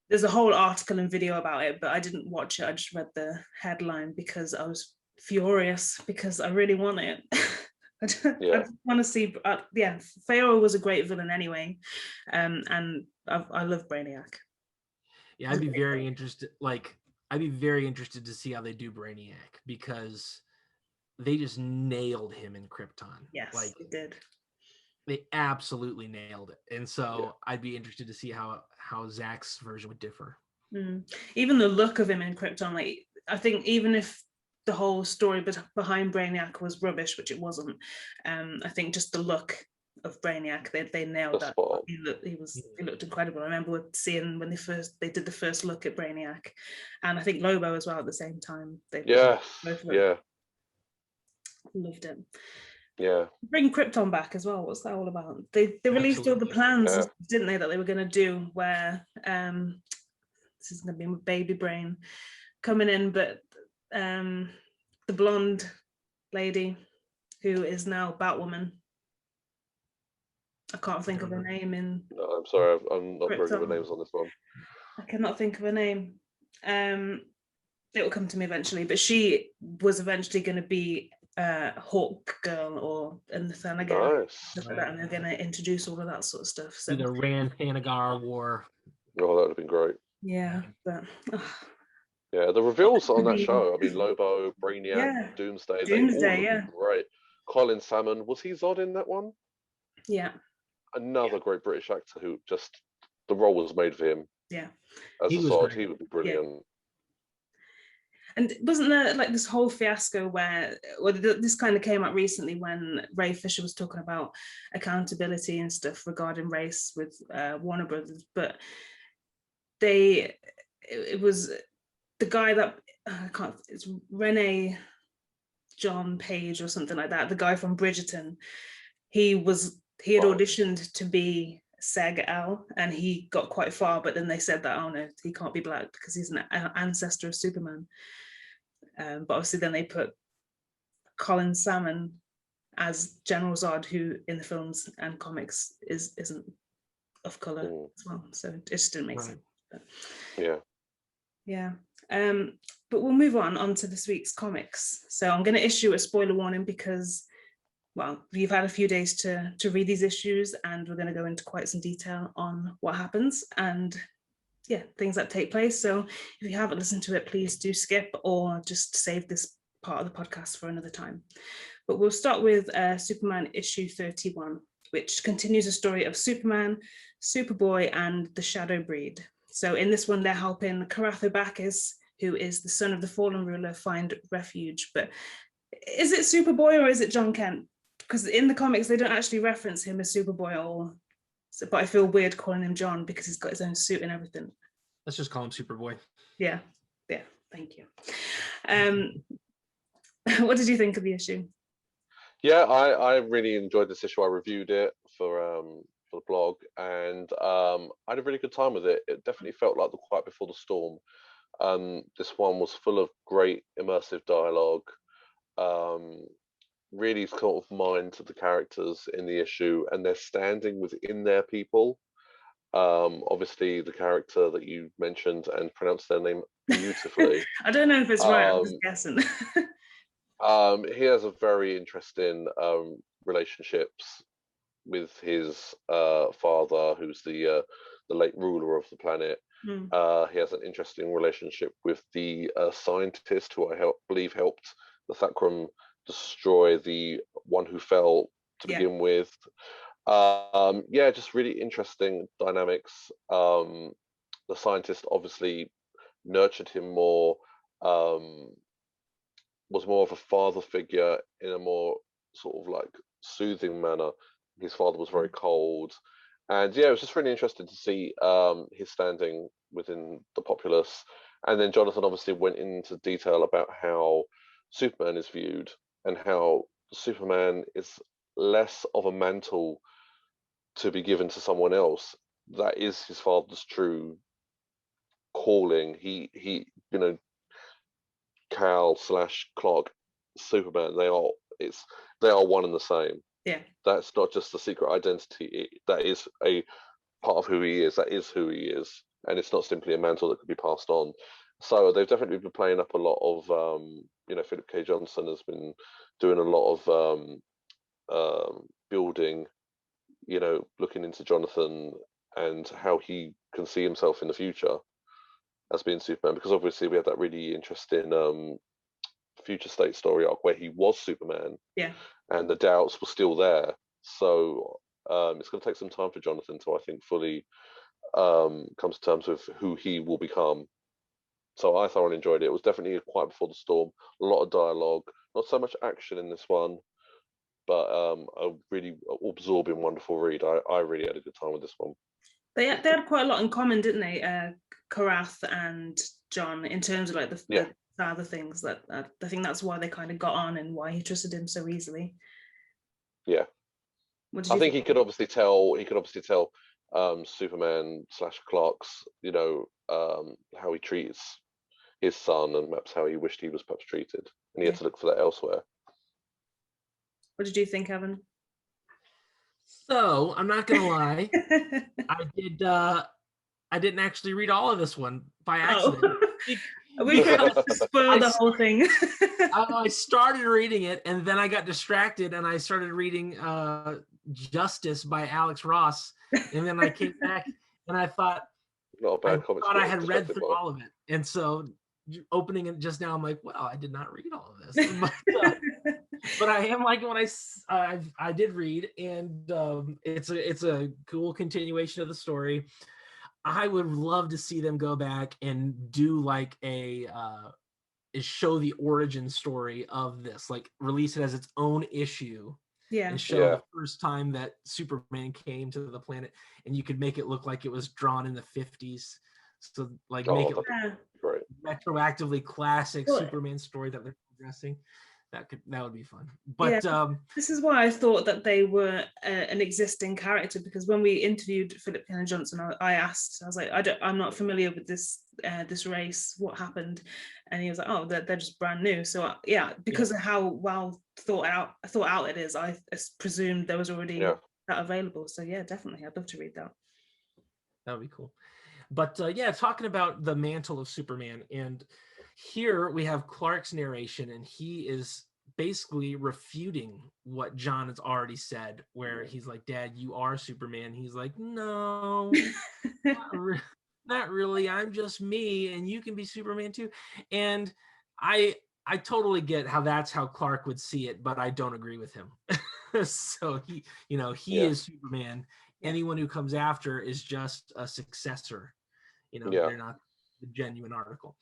there's a whole article and video about it, but I didn't watch it. I just read the headline because I was furious because I really want it. I just want to see. Faora was a great villain anyway, and I love Brainiac. Yeah, I'd be very interested. I'd be very interested to see how they do Brainiac because they just nailed him in Krypton. Yes, they did. They absolutely nailed it, and so I'd be interested to see how Zack's version would differ. Even the look of him in Krypton, I think even if the whole story behind Brainiac was rubbish, which it wasn't, I think just the look of Brainiac, they nailed that. He looked incredible. I remember seeing when they did the first look at Brainiac, and I think Lobo as well at the same time. Loved it. Yeah. Bring Krypton back as well. What's that all about? They released all the plans, didn't they, that they were going to do where this is going to be my baby brain coming in, but the blonde lady who is now Batwoman. I can't think of her name in. No, I'm sorry, I'm not Krypton. very good with names on this one. I cannot think of her name. It will come to me eventually, but she was eventually going to be Hawk Girl or Nathanagar, stuff like that, and they're going to introduce all of that sort of stuff. So the Rand Thanagar War. Oh, that would have been great. Yeah, but yeah, the reveals on that show. I mean, Lobo, Brainiac, Doomsday, they all look great. Colin Salmon, was he Zod in that one? Yeah. Another great British actor who just the role was made for him. Yeah. As a Zod, he would be brilliant. Yeah. And wasn't there this whole fiasco where this kind of came up recently when Ray Fisher was talking about accountability and stuff regarding race with Warner Brothers, but it was the guy that it's Renee John Page or something like that, the guy from Bridgerton. He had auditioned to be Seg-El and he got quite far, but then they said that, oh no, he can't be black because he's an ancestor of Superman. But obviously then they put Colin Salmon as General Zod, who in the films and comics isn't of color as well. So it just didn't make sense. But, yeah. But we'll move on to this week's comics. So I'm going to issue a spoiler warning because, well, you've had a few days to read these issues, and we're going to go into quite some detail on what happens and things that take place. So if you haven't listened to it, please do skip or just save this part of the podcast for another time. But we'll start with Superman issue 31, which continues the story of Superman, Superboy, and the Shadow Breed. So in this one, they're helping Karatha Bacchus, who is the son of the fallen ruler, find refuge. But is it Superboy or is it John Kent? Because in the comics, they don't actually reference him as Superboy, but I feel weird calling him John because he's got his own suit and everything. Let's just call him Superboy. Yeah, thank you. What did you think of the issue? Yeah, I really enjoyed this issue. I reviewed it for the blog, and I had a really good time with it. It definitely felt like The Quiet Before the Storm. This one was full of great immersive dialogue, really sort of mind to the characters in the issue, and they're standing within their people. Obviously, the character that you mentioned and pronounced their name beautifully. I don't know if it's right. I'm just guessing. He has a very interesting relationships with his father, who's the late ruler of the planet. He has an interesting relationship with the scientist who I believe helped the Thakram destroy the one who fell to begin with. Just really interesting dynamics. The scientist obviously nurtured him more, was more of a father figure in a more sort of like soothing manner. His father was very cold. And it was just really interesting to see his standing within the populace. And then Jonathan obviously went into detail about how Superman is viewed and how Superman is less of a mantle to be given to someone else. That is his father's true calling. He you know, Cal / Clark, Superman, they are one and the same. Yeah. That's not just a secret identity. That is a part of who he is. That is who he is. And it's not simply a mantle that could be passed on. So they've definitely been playing up a lot of, you know, Philip K. Johnson has been doing a lot of building, you know, looking into Jonathan and how he can see himself in the future as being Superman, because obviously we had that really interesting future state story arc where he was Superman, and the doubts were still there. So it's going to take some time for Jonathan to, I think, fully come to terms with who he will become. So I thoroughly enjoyed it. It was definitely a Quiet Before the Storm, a lot of dialogue, not so much action in this one, but a really absorbing, wonderful read. I really had a good time with this one. They had quite a lot in common, didn't they? Karath and John, in terms of like the other things that I think that's why they kind of got on and why he trusted him so easily. Yeah, I think he could obviously tell. Superman / Clark's, you know, how he treats his son, and perhaps how he wished he was perhaps treated, and he had to look for that elsewhere. What did you think, Evan? So I'm not gonna lie, I didn't actually read all of this one by accident. We could spoil the whole thing. I started reading it, and then I got distracted, and I started reading Justice by Alex Ross, and then I came back, and I thought, I had read through all of it, and so opening it just now, I'm like, well, I did not read all of this, but I am like, when I did read, and it's a cool continuation of the story. I would love to see them go back and do like show the origin story of this, like release it as its own issue. And show the first time that Superman came to the planet, and you could make it look like it was drawn in the 50s. So like make it like retroactively classic Superman story that they're progressing. That would be fun. But this is why I thought that they were an existing character, because when we interviewed Philip K. Johnson, I was like, I'm not familiar with this race. What happened? And he was like, oh, they're just brand new. So because of how well thought out it is, I presumed there was already that available. So yeah, definitely, I'd love to read that. That would be cool. But talking about the mantle of Superman, and here we have Clark's narration, and he is basically refuting what John has already said, where he's like, Dad, you are Superman. He's like, no, not really. I'm just me, and you can be Superman too. And I totally get how that's how Clark would see it, but I don't agree with him. So he is Superman. Anyone who comes after is just a successor. They're not the genuine article.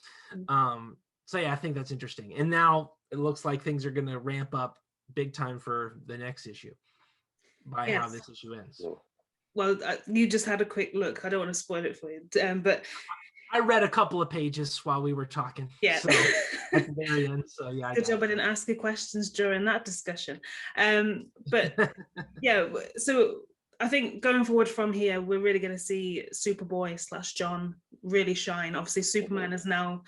So I think that's interesting. And now it looks like things are going to ramp up big time for the next issue by how this issue ends. Well, you just had a quick look. I don't want to spoil it for you, but I read a couple of pages while we were talking. Yeah. So at the very end. So yeah. Good job I didn't ask you questions during that discussion. But yeah, so I think going forward from here, we're really going to see Superboy / John really shine. Obviously, Superman is now,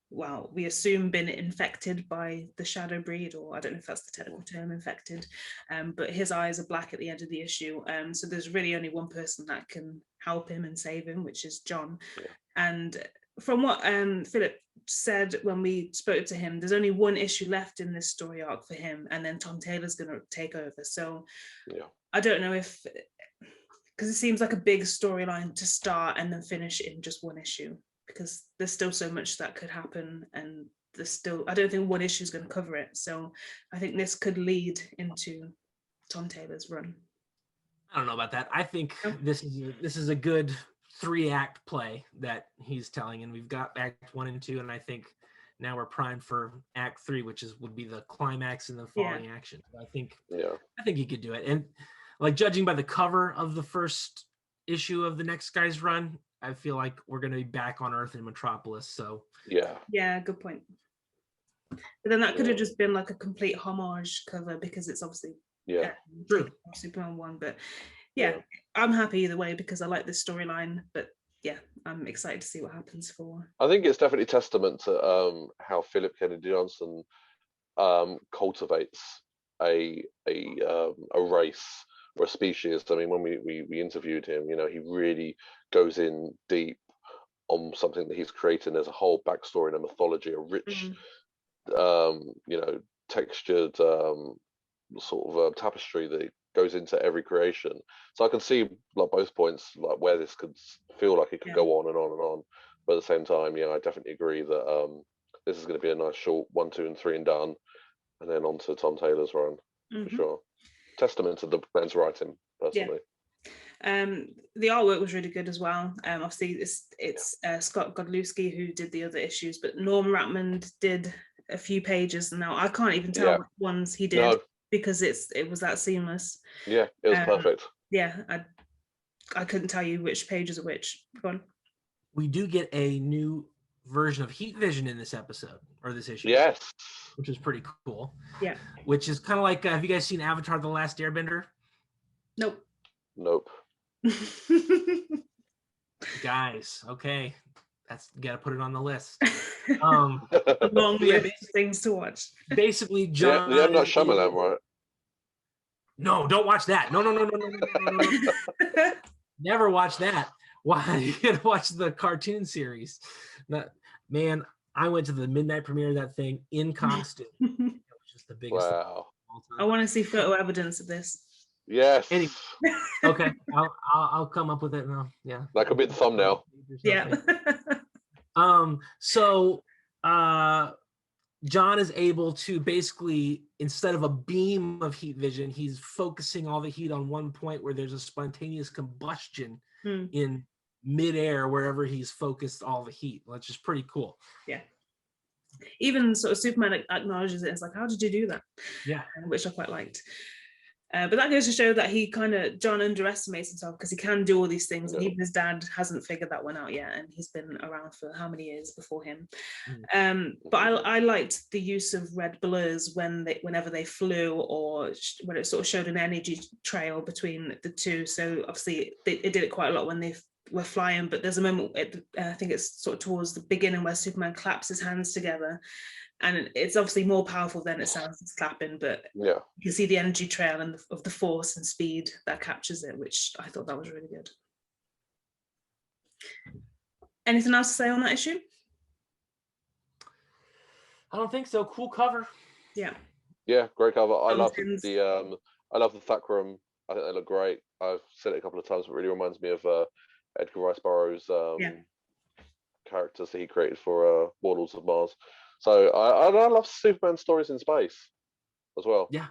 well, we assume, been infected by the shadow breed, or I don't know if that's the technical term, infected. But his eyes are black at the end of the issue. So there's really only one person that can help him and save him, which is John. Yeah. And from what Philip said when we spoke to him, there's only one issue left in this story arc for him, and then Tom Taylor's going to take over. So I don't know if, because it seems like a big storyline to start and then finish in just one issue, because there's still so much that could happen, and I don't think one issue is going to cover it. So I think this could lead into Tom Taylor's run. I don't know about that. I think this is a good 3-act play that he's telling, and we've got Act 1 and 2, and I think now we're primed for Act 3, which would be the climax and the falling action. I think he could do it. And like, judging by the cover of the first issue of the next guy's run, I feel like we're going to be back on Earth in Metropolis. So yeah, good point. But then that could have just been like a complete homage cover, because it's obviously Yeah. True. Superman 1, but yeah, I'm happy either way because I like this storyline. But yeah, I'm excited to see what happens for. I think it's definitely testament to how Philip Kennedy Johnson cultivates a race or a species. I mean, when we interviewed him, you know, he really goes in deep on something that he's creating. There's a whole backstory and a mythology, a rich, you know, textured sort of tapestry that goes into every creation. So I can see like both points, like where this could feel like it could go on and on and on. But at the same time, yeah, I definitely agree that this is going to be a nice short 1, 2, and 3 and done, and then on to Tom Taylor's run for sure. Testament to the man's writing, personally. The artwork was really good as well. Obviously, it's Scott Godlewski who did the other issues, but Norm Ratman did a few pages. Now I can't even tell which ones he did because it was that seamless. Yeah, it was perfect. Yeah, I couldn't tell you which pages are which. Go on. We do get a new version of Heat Vision in this episode or this issue. Yes, which is pretty cool. Yeah, which is kind of like, have you guys seen Avatar: The Last Airbender? Nope. Guys, okay, gotta put it on the list. A long list of things to watch. Basically, John. Yeah, not Shyamalan, right? No, don't watch that. No. Never watch that. Why? You gotta watch the cartoon series. Man, I went to the midnight premiere of that thing in costume. It was just the biggest thing of all time. I want to see photo evidence of this. Yes. Anyway, okay, I'll come up with it now. Yeah, that could be the thumbnail. Yeah. So John is able to basically, instead of a beam of heat vision, he's focusing all the heat on one point where there's a spontaneous combustion in midair wherever he's focused all the heat, which is pretty cool. Yeah. Even sort of Superman acknowledges it. It's like, how did you do that? Yeah. Which I quite liked. But that goes to show that John underestimates himself because he can do all these things, and even his dad hasn't figured that one out yet, and he's been around for how many years before him. But I liked the use of red blurs whenever they flew, or when it sort of showed an energy trail between the two. So obviously it did it quite a lot when they were flying, but there's a moment, I think it's sort of towards the beginning, where Superman claps his hands together. And it's obviously more powerful than it sounds as clapping, but you can see the energy trail and of the force and speed that captures it, which I thought that was really good. Anything else to say on that issue? I don't think so. Cool cover. Yeah. Yeah, great cover. I love the Thakram. I think they look great. I've said it a couple of times, but it really reminds me of Edgar Rice Burroughs' characters that he created for Warlords of Mars. So I love Superman stories in space as well. Yeah,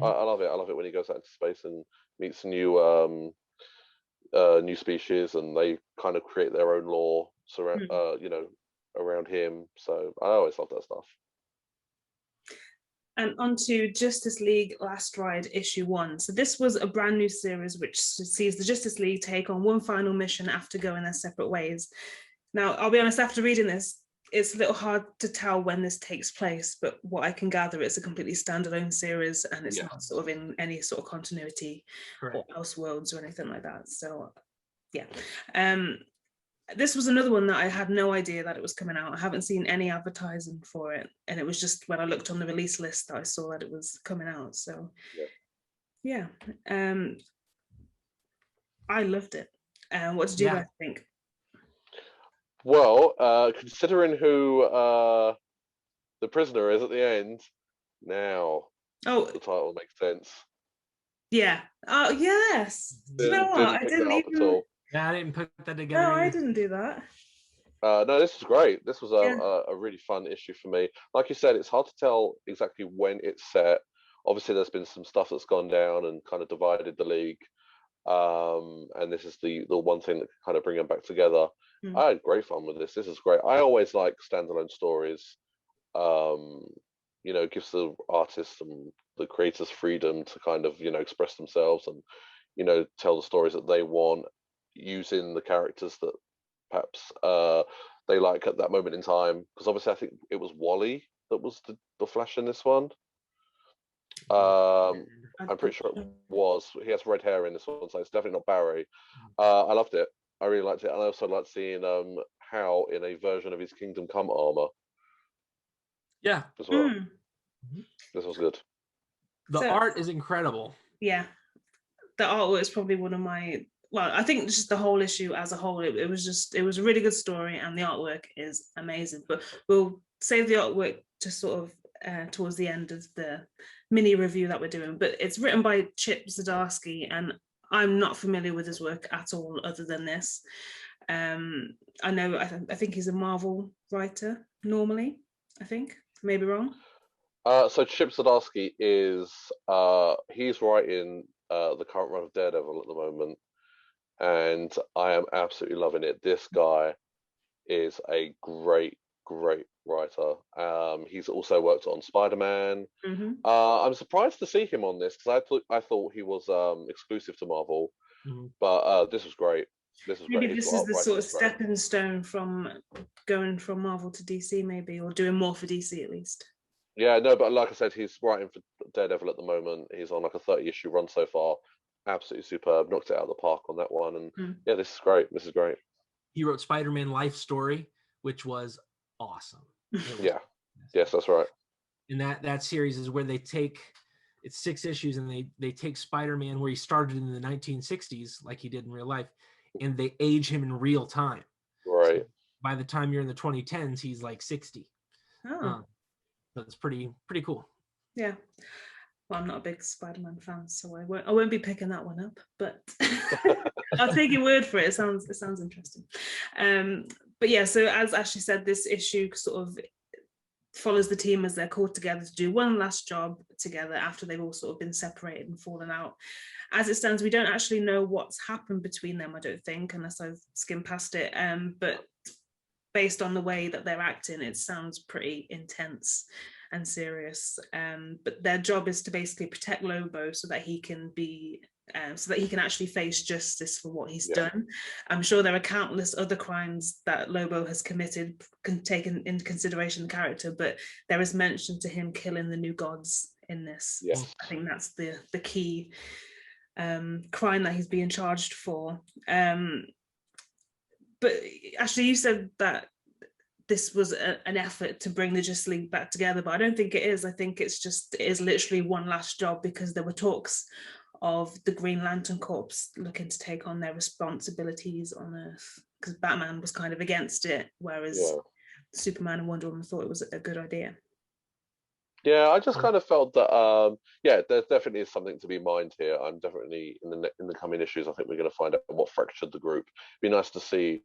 I love it. I love it when he goes out into space and meets new species, and they kind of create their own lore surround around him. So I always love that stuff. And on to Justice League Last Ride issue 1. So this was a brand new series which sees the Justice League take on one final mission after going their separate ways. Now, I'll be honest, after reading this, it's a little hard to tell when this takes place, but what I can gather, it's a completely standalone series, and it's not sort of in any sort of continuity or Elseworlds or anything like that. So, yeah. This was another one that I had no idea that it was coming out. I haven't seen any advertising for it, and it was just when I looked on the release list that I saw that it was coming out. So, yeah. I loved it. What did you guys think? Well, considering who the prisoner is at the end, now the title makes sense. Yeah. Oh, yes. Do you know what? I didn't even. Yeah, I didn't put that together. No, I didn't do that. No, this was great. This was a really fun issue for me. Like you said, it's hard to tell exactly when it's set. Obviously, there's been some stuff that's gone down and kind of divided the league. And this is the one thing that can kind of bring them back together. I had great fun with this. This is great. I always like standalone stories. It gives the artists and the creators freedom to kind of, express themselves and, tell the stories that they want, using the characters that perhaps they like at that moment in time. Because obviously I think it was Wally that was the Flash in this one. I'm pretty sure it was. He has red hair in this one, so it's definitely not Barry. I loved it. I really liked it, and I also liked seeing Hal in a version of his Kingdom Come armor. Yeah, as well. This was good. The art is incredible. Yeah, the artwork is probably one of my. Well, I think just the whole issue as a whole, it was a really good story, and the artwork is amazing. But we'll save the artwork to sort of towards the end of the mini review that we're doing. But it's written by Chip Zdarsky, and I'm not familiar with his work at all other than this. I know, I think he's a Marvel writer normally, I think, maybe wrong. So Chip Zdarsky is, he's writing the current run of Daredevil at the moment, and I am absolutely loving it. This guy is a great writer. He's also worked on Spider-Man. I'm surprised to see him on this because I thought he was exclusive to Marvel, but this was great. Maybe this is the sort of stepping stone from going from Marvel to DC, maybe, or doing more for DC at least. Yeah, no, but like I said, he's writing for Daredevil at the moment. He's on like a 30-issue run so far. Absolutely superb. Knocked it out of the park on that one. And yeah, this is great. This is great. He wrote Spider-Man Life Story, which was awesome. Yeah. Yes, that's right. And that series is where it's 6 issues, and they take Spider-Man where he started in the 1960s, like he did in real life, and they age him in real time. Right. So by the time you're in the 2010s, he's like 60. That's pretty cool. Yeah. Well, I'm not a big Spider-Man fan, so I won't be picking that one up, but I'll take your word for it. It sounds interesting. But yeah, so as Ashley said, this issue sort of follows the team as they're called together to do one last job together after they've all sort of been separated and fallen out. As it stands, we don't actually know what's happened between them, I don't think, unless I've skimmed past it. But based on the way that they're acting, it sounds pretty intense and serious. But their job is to basically protect Lobo so that he can actually face justice for what he's done. I'm sure there are countless other crimes that Lobo has committed, taken into consideration the character, but there is mention to him killing the new gods in this. Yes. I think that's the key crime that he's being charged for. But actually, you said that this was an effort to bring the Justice League back together, but I don't think it is. I think it is literally one last job, because there were talks of the Green Lantern Corps looking to take on their responsibilities on Earth, because Batman was kind of against it, whereas Superman and Wonder Woman thought it was a good idea. Yeah, I just kind of felt that, there definitely is something to be mined here. I'm definitely, in the coming issues, I think we're going to find out what fractured the group. Be nice to see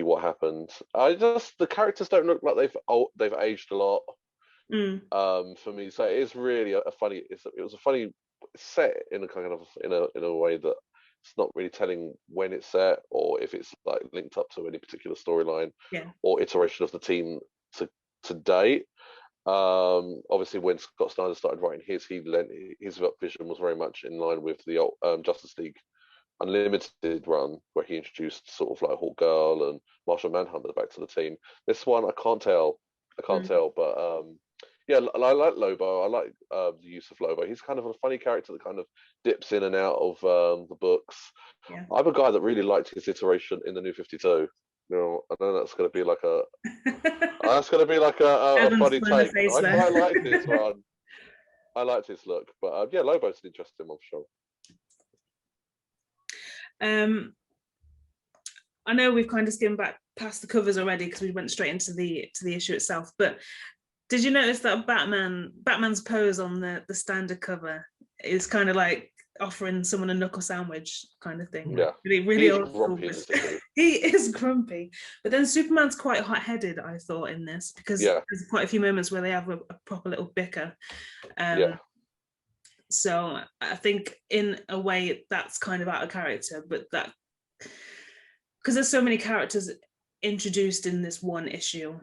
what happened. The characters don't look like they've aged a lot for me. So it is really it was a funny set in a kind of in a way that it's not really telling when it's set or if it's like linked up to any particular storyline or iteration of the team to date. Obviously, when Scott Snyder started writing his vision was very much in line with the Justice League Unlimited run, where he introduced sort of like Hawk Girl and Martian Manhunter back to the team. This one, I can't tell, but I like Lobo. I like the use of Lobo. He's kind of a funny character that kind of dips in and out of the books. I'm a guy that really liked his iteration in the New 52. You know, I know that's going to be like a funny take. I like this one. I liked his look, but Lobo's an interesting one for sure. I know we've kind of skimmed back past the covers already because we went straight into the issue itself, but did you notice that Batman's pose on the standard cover is kind of like offering someone a knuckle sandwich kind of thing? Yeah, really old school. He is grumpy, but then Superman's quite hot-headed, I thought, in this, because there's quite a few moments where they have a proper little bicker. So I think in a way that's kind of out of character, but that because there's so many characters introduced in this one issue,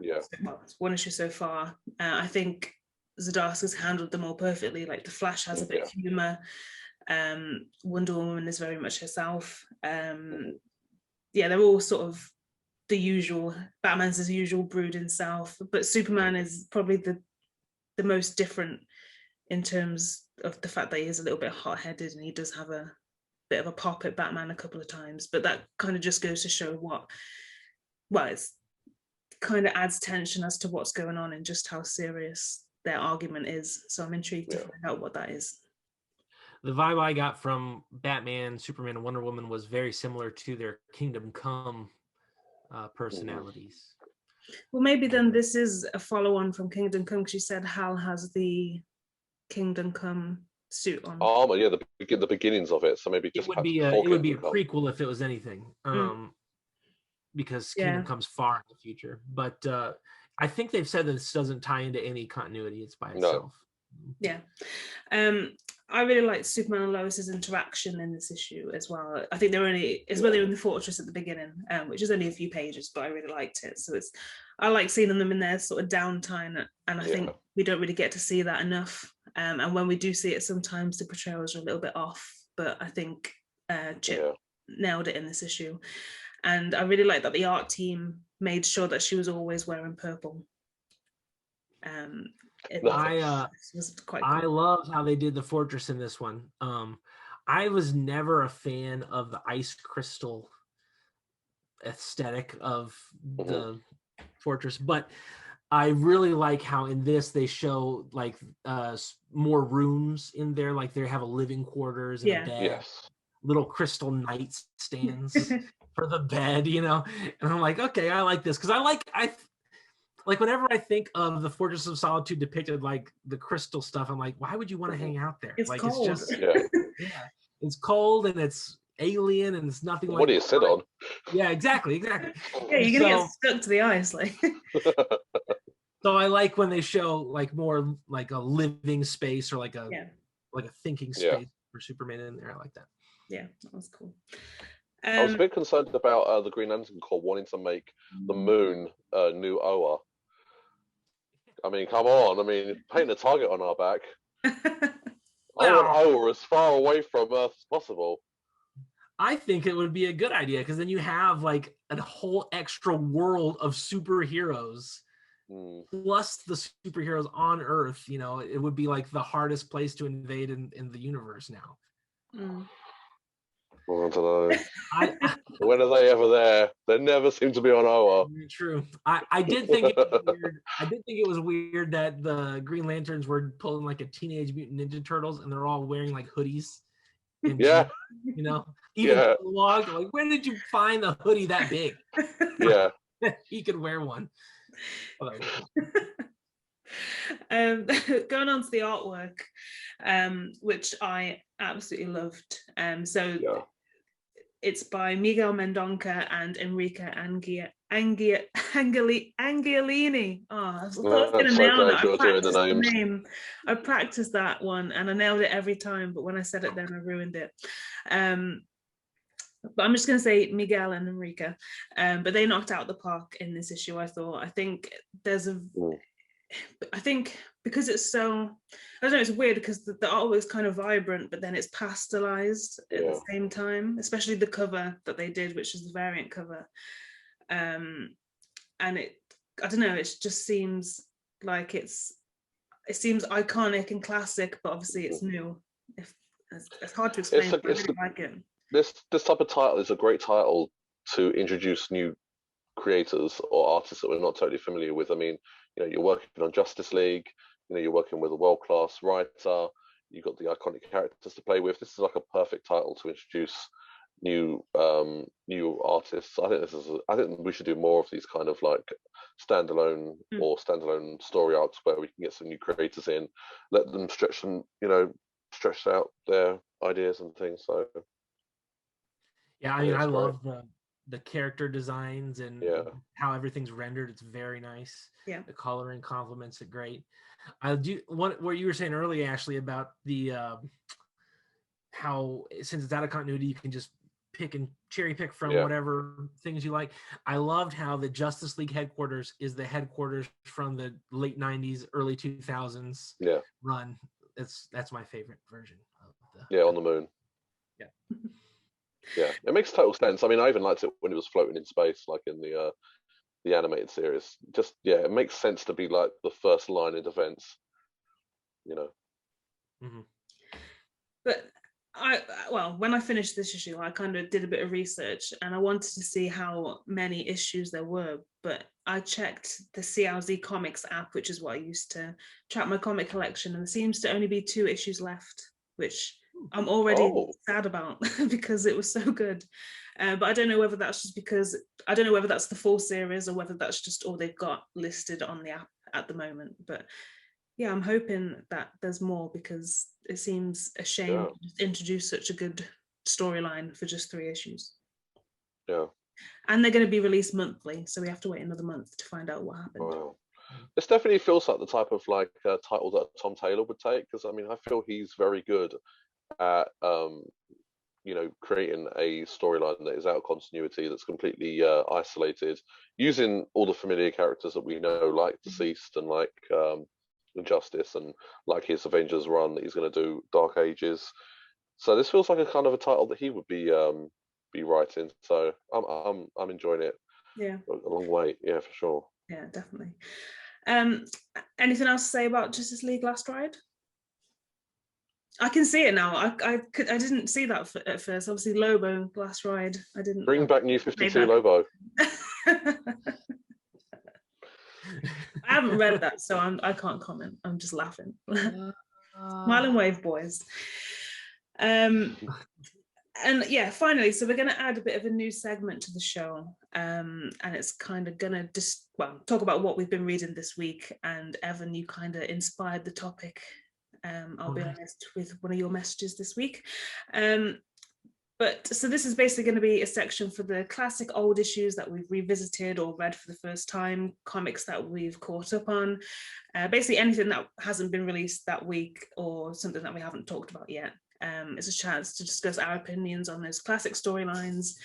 one issue so far, I think Zdarsky's handled them all perfectly. Like the Flash has a bit of humor, Wonder Woman is very much herself. They're all sort of the usual. Batman's his usual brooding self, but Superman is probably the most different in terms of the fact that he is a little bit hot-headed and he does have a bit of a pop at Batman a couple of times, but that kind of just goes to show it's kind of adds tension as to what's going on and just how serious their argument is. So I'm intrigued to find out what that is. The vibe I got from Batman, Superman, and Wonder Woman was very similar to their Kingdom Come personalities. Well, maybe then this is a follow-on from Kingdom Come, because you said Hal has the Kingdom Come suit on. Oh, yeah, the beginnings of it. So maybe just it would be a prequel if it was anything, because Kingdom Come's far in the future. But I think they've said that this doesn't tie into any continuity; it's by itself. Yeah. I really liked Superman and Lois's interaction in this issue as well. I think they're when they're in the fortress at the beginning, which is only a few pages, but I really liked it. So I like seeing them in their sort of downtime, and I think we don't really get to see that enough. And when we do see it, sometimes the portrayals are a little bit off, but I think Chip nailed it in this issue. And I really like that the art team made sure that she was always wearing purple. I love how they did the fortress in this one. I was never a fan of the ice crystal aesthetic of the fortress, but I really like how in this they show like more rooms in there, like they have a living quarters and a bed, little crystal nightstands for the bed, and I'm like, okay, I like this, because I like whenever I think of the Fortress of Solitude depicted like the crystal stuff, I'm like, why would you want to hang out there? It's like cold. It's just it's cold and it's alien and it's nothing like. What do you sit on? Yeah, exactly. Yeah, you're gonna get stuck to the ice, like. So I like when they show like more like a living space or like a thinking space for Superman in there. I like that. Yeah, that was cool. I was a bit concerned about the Green Lantern Corps wanting to make the moon new Oa. I mean, come on. I mean, paint a target on our back. I want Oa as far away from Earth as possible. I think it would be a good idea, because then you have like a whole extra world of superheroes plus the superheroes on Earth. It would be like the hardest place to invade in the universe now. I don't know. When are they ever there? They never seem to be on Oa. True. I did think it was weird. I did think it was weird that the Green Lanterns were pulling like a Teenage Mutant Ninja Turtles, and they're all wearing like hoodies. Even log, like, where did you find the hoodie that big? Yeah, he could wear one. Going on to the artwork, which I absolutely loved. It's by Miguel Mendonca and Enrica Angiolini. Oh, I was going to nail that. I practiced the name. I practiced that one and I nailed it every time, but when I said it then I ruined it. But I'm just going to say Miguel and Enrica. But they knocked out the park in this issue, I thought. I think because it's so, I don't know, it's weird because the artwork is kind of vibrant, but then it's pastelized at the same time, especially the cover that they did, which is the variant cover. And I don't know, it just seems like it seems iconic and classic, but obviously it's new. It's hard to explain, but I really like it. This type of title is a great title to introduce new creators or artists that we're not totally familiar with. I mean, you're working on Justice League, you're working with a world-class writer, you've got the iconic characters to play with. This is like a perfect title to introduce new artists. I think we should do more of these kind of like standalone or standalone story arcs where we can get some new creators in, let them stretch out their ideas and things. So yeah, I mean, I love the character designs and how everything's rendered. It's very nice. Yeah, the coloring complements it great. I do what you were saying earlier, Ashley, about the how since it's out of continuity, you can just cherry pick from whatever things you like. I loved how the Justice League headquarters is the headquarters from the late 90s, early 2000s run. That's my favorite version of on the moon. Yeah, it makes total sense. I mean, I even liked it when it was floating in space, like in the animated series. Just it makes sense to be like the first line in defense. Mm-hmm. But when I finished this issue, I kind of did a bit of research and I wanted to see how many issues there were. But I checked the CLZ Comics app, which is what I used to track my comic collection, and there seems to only be 2 issues left, which I'm already sad about because it was so good. But I don't know whether that's just because, I don't know whether that's the full series or whether that's just all they've got listed on the app at the moment. But yeah, I'm hoping that there's more because it seems a shame to just introduce such a good storyline for just 3 issues. Yeah. And they're going to be released monthly, so we have to wait another month to find out what happened. Wow. This definitely feels like the type of like title that Tom Taylor would take, because I mean I feel he's very good at you know, creating a storyline that is out of continuity, that's completely isolated, using all the familiar characters that we know, like Deceased and like Injustice, and like his Avengers run that he's going to do, Dark Ages. So this feels like a kind of a title that he would be writing. So I'm enjoying it. Yeah, a long wait. Yeah, for sure. Yeah, definitely. Anything else to say about Justice League Last Ride? I can see it now. I didn't see that at first. Obviously, Lobo Last Ride. I didn't. Bring back New 52 Lobo. I haven't read that, so I can't comment. I'm just laughing. Smile and wave, boys. And yeah, finally, so we're going to add a bit of a new segment to the show, and it's kind of going to just talk about what we've been reading this week. And Evan, you kind of inspired the topic. I'll be honest, with one of your messages this week. But so this is basically going to be a section for the classic old issues that we've revisited or read for the first time, comics that we've caught up on, basically anything that hasn't been released that week or something that we haven't talked about yet. It's a chance to discuss our opinions on those classic storylines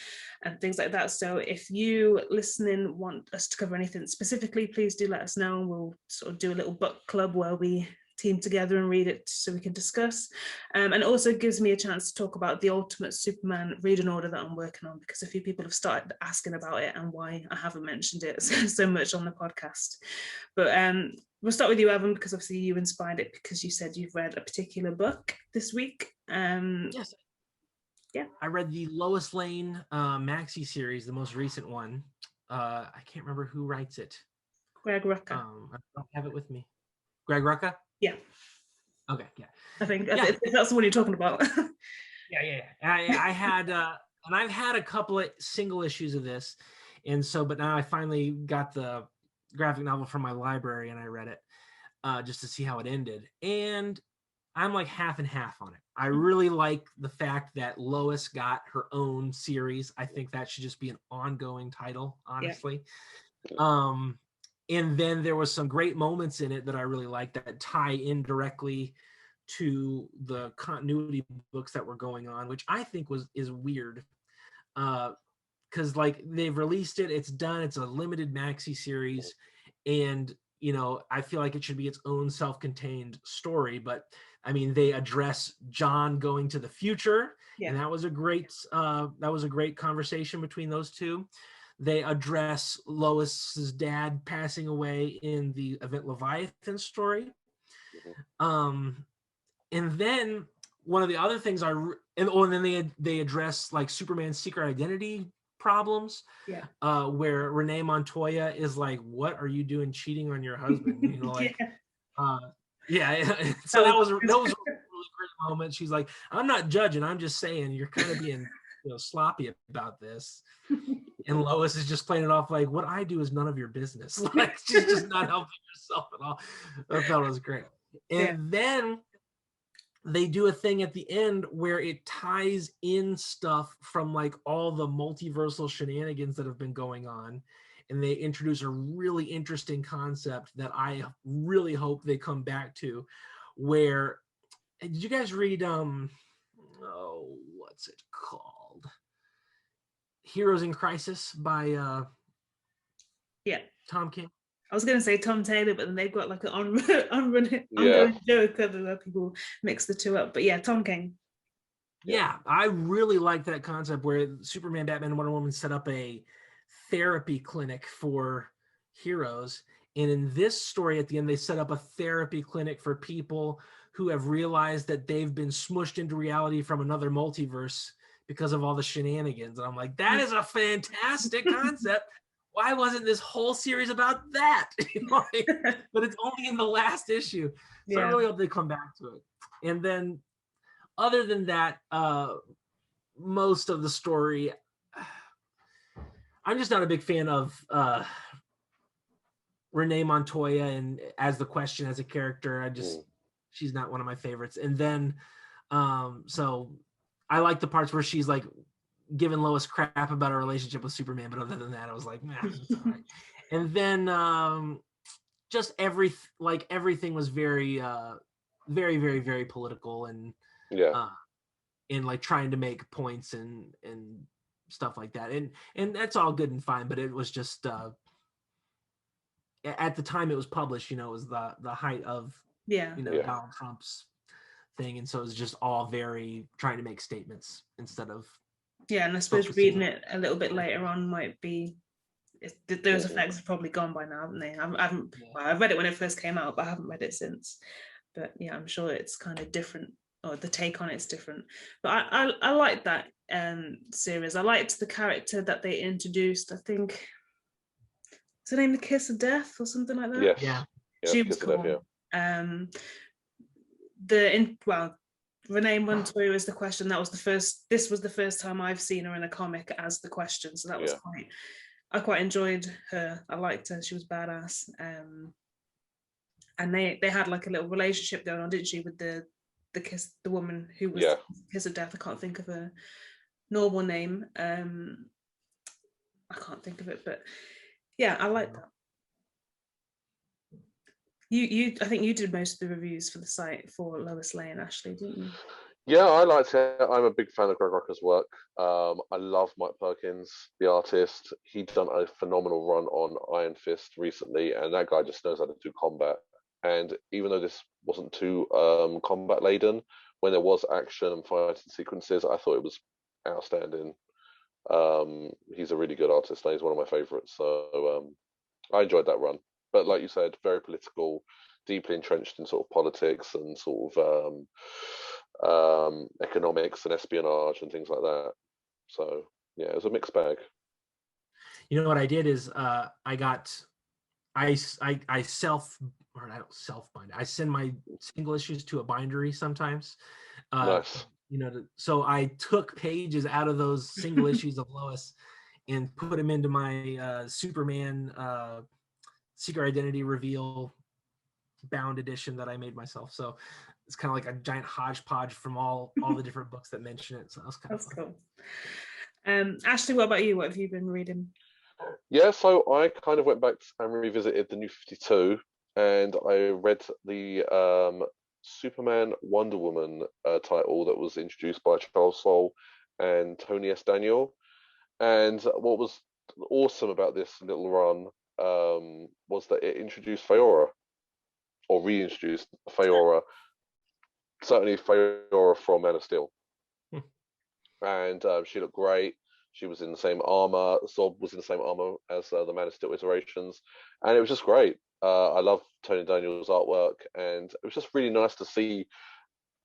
and things like that. So if you listening want us to cover anything specifically, please do let us know. We'll sort of do a little book club where we team together and read it so we can discuss. And it also gives me a chance to talk about the Ultimate Superman reading order that I'm working on, because a few people have started asking about it and why I haven't mentioned it so much on the podcast. But we'll start with you, Evan, because obviously you inspired it because you said you've read a particular book this week. Yes. Yeah. I read the Lois Lane maxi series, the most recent one. I can't remember who writes it. Greg Rucka. I don't have it with me. Greg Rucka? Yeah. Okay, yeah. I think that's the one you're talking about. Yeah. I had, and I've had a couple of single issues of this, and so, but now I finally got the graphic novel from my library and I read it just to see how it ended. And I'm like half and half on it. I really like the fact that Lois got her own series. I think that should just be an ongoing title, honestly. Yeah. And then there was some great moments in it that I really liked that tie in directly to the continuity books that were going on, which I think is weird. Because like they've released it, it's done, it's a limited maxi series, and you know, I feel like it should be its own self-contained story. But I mean, they address John going to the future, and that was a great conversation between those two. They address Lois's dad passing away in the Event Leviathan story. And then one of the other things and then they address like Superman's secret identity problems. Where Renee Montoya is like, "What are you doing, cheating on your husband?" You know, like, So that was a really great moment. She's like, "I'm not judging. I'm just saying you're kind of being, sloppy about this." And Lois is just playing it off like, "What I do is none of your business." Like, she's just not helping herself at all. I thought it was great. And then they do a thing at the end where it ties in stuff from like all the multiversal shenanigans that have been going on. And they introduce a really interesting concept that I really hope they come back to, where, did you guys read, what's it called? Heroes in Crisis by Tom King. I was going to say Tom Taylor, but then they've got like an ongoing joke that people mix the two up. But yeah, Tom King. Yeah, I really like that concept where Superman, Batman, and Wonder Woman set up a therapy clinic for heroes. And in this story at the end, they set up a therapy clinic for people who have realized that they've been smushed into reality from another multiverse because of all the shenanigans. And I'm like, that is a fantastic concept. Why wasn't this whole series about that? But it's only in the last issue. So I really hope they come back to it. And then other than that, most of the story, I'm just not a big fan of Renee Montoya and as the Question as a character. She's not one of my favorites. And then so I like the parts where she's like giving Lois crap about her relationship with Superman, but other than that, I was like, nah, it's all right. And then just everything was very very, very, very political and like trying to make points and stuff like that. And that's all good and fine, but it was just at the time it was published, it was the height of Donald Trump's thing, and so it was just all very trying to make statements instead of and I suppose reading it a little bit later on might be those effects have probably gone by now, haven't they? I've read it when it first came out, but I haven't read it since. But yeah, I'm sure it's kind of different, or the take on it's different. But I like that series. I liked the character that they introduced. I think what's her name, the Kiss of Death or something like that. Yes. Yeah, she was cool. Renee Montoya is the Question. This was the first time I've seen her in a comic as the Question, so that was I quite enjoyed her. I liked her. She was badass. And they had like a little relationship going on, didn't she, with the woman who was Kiss of Death. I can't think of her normal name. I can't think of it, but yeah, I like that. I think you did most of the reviews for the site for Lois Lane, Ashley, didn't you? Yeah, I liked it. I'm a big fan of Greg Rucka's work. I love Mike Perkins, the artist. He'd done a phenomenal run on Iron Fist recently, and that guy just knows how to do combat. And even though this wasn't too combat laden, when there was action and fighting sequences, I thought it was outstanding. He's a really good artist, and he's one of my favorites. So I enjoyed that run. But like you said, very political, deeply entrenched in sort of politics and sort of economics and espionage and things like that. So yeah, it was a mixed bag. You know what I did is I send my single issues to a bindery sometimes. Nice. So I took pages out of those single issues of Lois and put them into my Superman Secret Identity Reveal bound edition that I made myself. So it's kind of like a giant hodgepodge from all the different books that mention it. So that was kind of fun. Cool. Ashley, what about you? What have you been reading? Yeah, so I kind of went back and revisited the New 52, and I read the Superman Wonder Woman title that was introduced by Charles Soule and Tony S. Daniel. And what was awesome about this little run was that it introduced Faora, or reintroduced Faora, certainly Faora from Man of Steel. And she looked great. She was in the same armor. Zob was in the same armor as the Man of Steel iterations, and it was just great. I love Tony Daniel's artwork, and it was just really nice to see.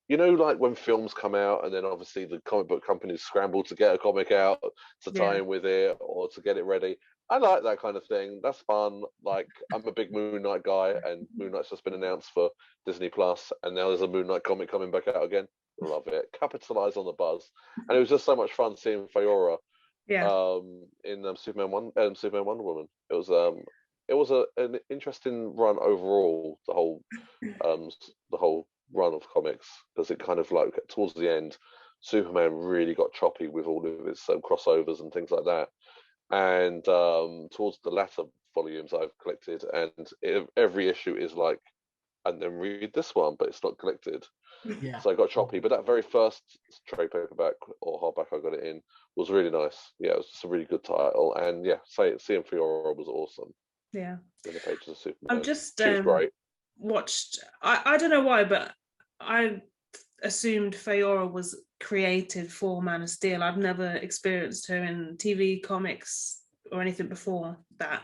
Like when films come out, and then obviously the comic book companies scramble to get a comic out to tie in with it or to get it ready. I like that kind of thing. That's fun. Like, I'm a big Moon Knight guy, and Moon Knight's just been announced for Disney Plus, and now there's a Moon Knight comic coming back out again. Love it. Capitalize on the buzz, and it was just so much fun seeing Faora in Superman Wonder Woman. It was an interesting run overall. The whole run of comics, because it kind of like towards the end, Superman really got choppy with all of its crossovers and things like that. And towards the latter volumes I've collected, and every issue is like, and then read this one, but it's not collected. Yeah. So I got choppy, but that very first trade paperback or hardback I got it in was really nice. Yeah, it was just a really good title, and yeah, seeing Fiora was awesome. Yeah. In the pages of Superman. I've just she was great. Watched. I don't know why, but I assumed Faora was created for Man of Steel. I've never experienced her in TV, comics, or anything before that.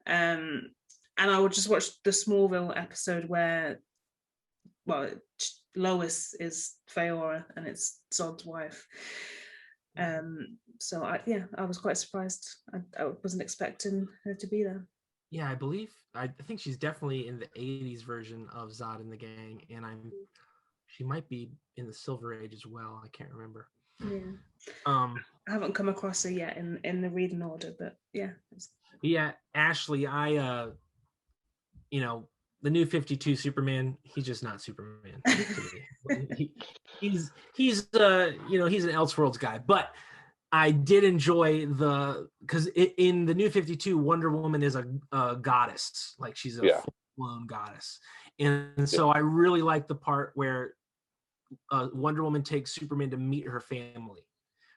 And I would just watch the Smallville episode where, Lois is Feora and it's Zod's wife. So I was quite surprised. I wasn't expecting her to be there. Yeah, I think she's definitely in the 80s version of Zod and the gang, and she might be in the Silver Age as well. I can't remember. Yeah. I haven't come across her yet in the reading order, but yeah. Yeah, Ashley, the New 52 Superman, he's just not Superman to me. He's he's an Elseworlds guy, but I did enjoy because in the New 52, Wonder Woman is a goddess, like she's a full-blown goddess, and so I really like the part where Wonder Woman takes Superman to meet her family,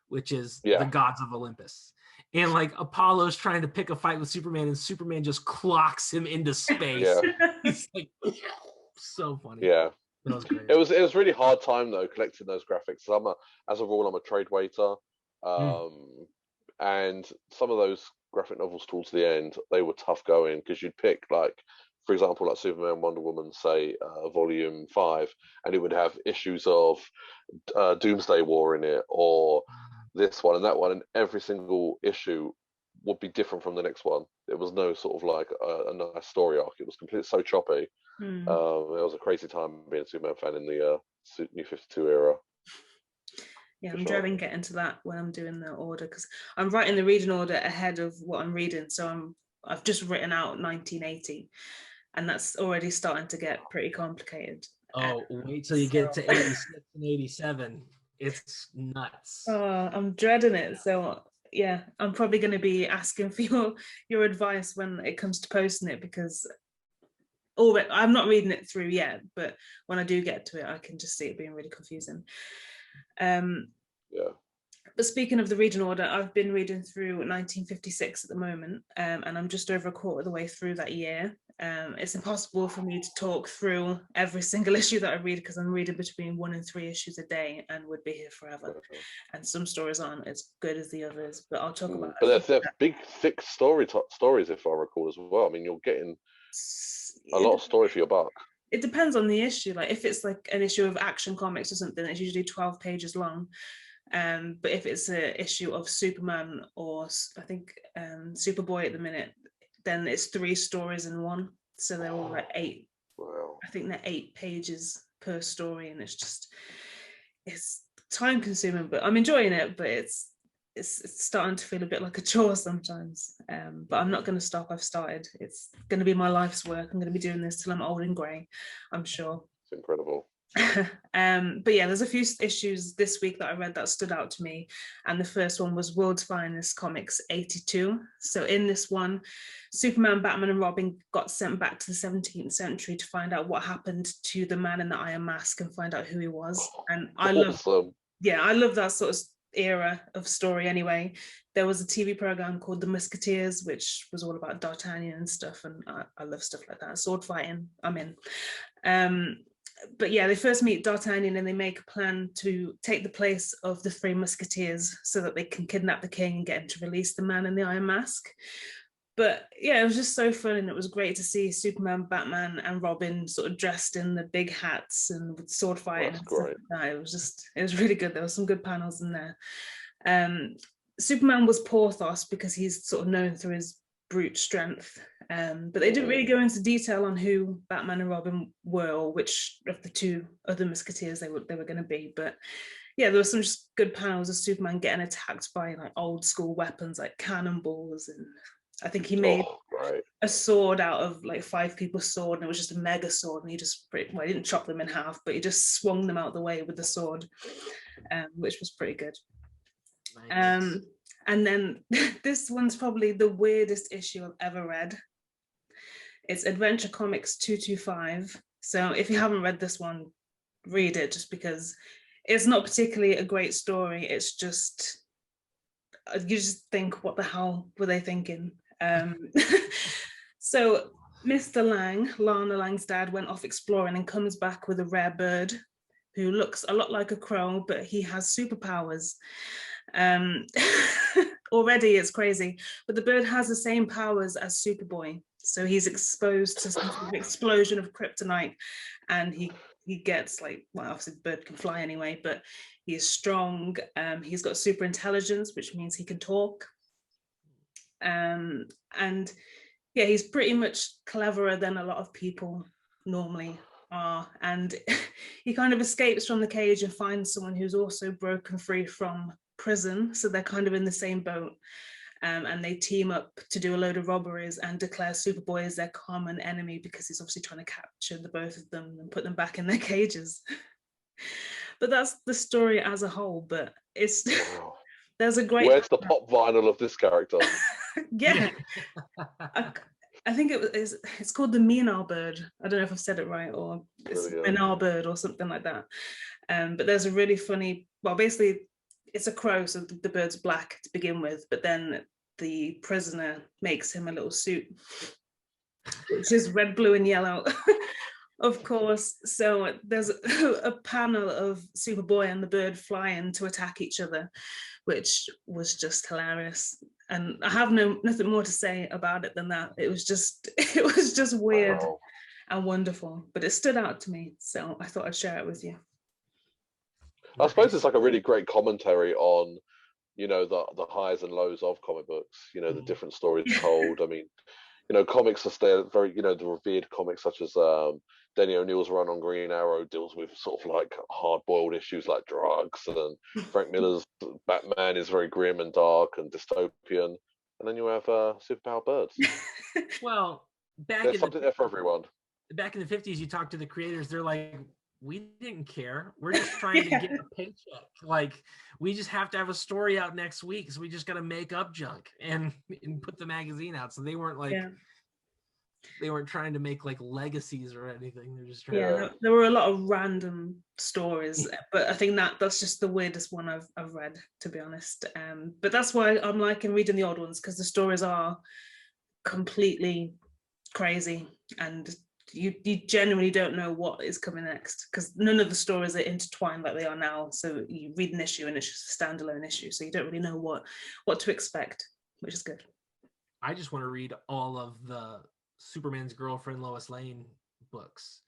which is the gods of Olympus. And like Apollo's trying to pick a fight with Superman, and Superman just clocks him into space. Yeah. He's like, so funny. Yeah, that was great. It was really hard time though collecting those graphics. As a rule, I'm a trade waiter, and some of those graphic novels towards the end, they were tough going because you'd pick, like, for example, like Superman, Wonder Woman, say volume 5, and it would have issues of Doomsday War in it, or this one and that one, and every single issue would be different from the next one. It was no sort of like a nice story arc. It was completely so choppy. It was a crazy time being a Superman fan in the New 52 era. Yeah, I'm dreading getting to that when I'm doing the order, because I'm writing the reading order ahead of what I'm reading. So I've just written out 1980, and that's already starting to get pretty complicated. Oh, wait till you get to 86 and 87. It's nuts. Oh, I'm dreading it. So yeah, I'm probably going to be asking for your advice when it comes to posting it, because I'm not reading it through yet, but when I do get to it, I can just see it being really confusing. But speaking of the reading order, I've been reading through 1956 at the moment, and I'm just over a quarter of the way through that year. It's impossible for me to talk through every single issue that I read, because I'm reading between 1 and 3 issues a day and would be here forever. And some stories aren't as good as the others, but I'll talk about it. But they're big, thick stories, if I recall, as well. I mean, you're getting a lot of story for your buck. It depends on the issue. Like if it's like an issue of Action Comics or something, it's usually 12 pages long. But if it's an issue of Superman or I think Superboy at the minute, then it's 3 stories in one. So they're all like 8. Wow. I think they're 8 pages per story, and it's time consuming, but I'm enjoying it. But it's starting to feel a bit like a chore sometimes. But I'm not going to stop. I've started. It's going to be my life's work. I'm going to be doing this till I'm old and grey, I'm sure. It's incredible. But yeah, there's a few issues this week that I read that stood out to me, and the first one was World's Finest Comics 82. So in this one, Superman, Batman and Robin got sent back to the 17th century to find out what happened to the man in the iron mask and find out who he was. And I love that sort of era of story anyway. There was a TV program called The Musketeers, which was all about D'Artagnan and stuff, and I love stuff like that. Sword fighting, I'm in. But yeah, they first meet D'Artagnan and they make a plan to take the place of the 3 Musketeers so that they can kidnap the king and get him to release the man in the iron mask. But yeah, it was just so fun, and it was great to see Superman, Batman and Robin sort of dressed in the big hats and with sword fighting. That's great. It was really good. There were some good panels in there. Superman was Porthos because he's sort of known for his brute strength. But they didn't really go into detail on who Batman and Robin were, or which of the 2 other Musketeers they were going to be. But yeah, there were some just good panels of Superman getting attacked by like old school weapons like cannonballs, and I think he made a sword out of like 5 people's sword, and it was just a mega sword, and he didn't chop them in half, but he just swung them out the way with the sword, which was pretty good. Nice. And then this one's probably the weirdest issue I've ever read. It's Adventure Comics 225. So if you haven't read this one, read it, just because it's not particularly a great story. It's just, you just think, what the hell were they thinking? So Mr. Lang, Lana Lang's dad, went off exploring and comes back with a rare bird who looks a lot like a crow, but he has superpowers. Already it's crazy, but the bird has the same powers as Superboy. So he's exposed to some sort of explosion of kryptonite, and he he gets like, well, obviously the bird can fly anyway, but he is strong. He's got super intelligence, which means he can talk. And yeah, he's pretty much cleverer than a lot of people normally are. And he kind of escapes from the cage and finds someone who's also broken free from prison. So they're kind of in the same boat. And they team up to do a load of robberies and declare Superboy as their common enemy because he's obviously trying to capture the both of them and put them back in their cages. But that's the story as a whole. But it's there's a great. Where's the pop vinyl of this character? Yeah, I think it's called the Minar bird. I don't know if I've said it right, or it's Minar bird or something like that. But there's a really funny. Well, basically, it's a crow, so the bird's black to begin with, but then the prisoner makes him a little suit, which is red, blue, and yellow, of course. So there's a panel of Superboy and the bird flying to attack each other, which was just hilarious. And I have nothing more to say about it than that. It was just weird and wonderful, but it stood out to me, so I thought I'd share it with you. I suppose it's like a really great commentary on, you know, the highs and lows of comic books, you know, the different stories told. I mean, you know, comics are still very, you know, the revered comics such as Denny O'Neill's run on Green Arrow deals with sort of like hard-boiled issues like drugs, and Frank Miller's Batman is very grim and dark and dystopian. And then you have superpower birds. Well, there's something there for everyone. Back in the 50s, you talk to the creators, they're like, we didn't care. We're just trying to get a paycheck. Like, we just have to have a story out next week, so we just got to make up junk and put the magazine out. So they weren't like, they weren't trying to make like legacies or anything. They're just trying to... there were a lot of random stories, but I think that's just the weirdest one I've read, to be honest. But that's why I'm liking reading the old ones, because the stories are completely crazy and you genuinely don't know what is coming next, because none of the stories are intertwined like they are now. So you read an issue and it's just a standalone issue, so you don't really know what to expect, which is good. I just want to read all of the Superman's girlfriend Lois Lane books,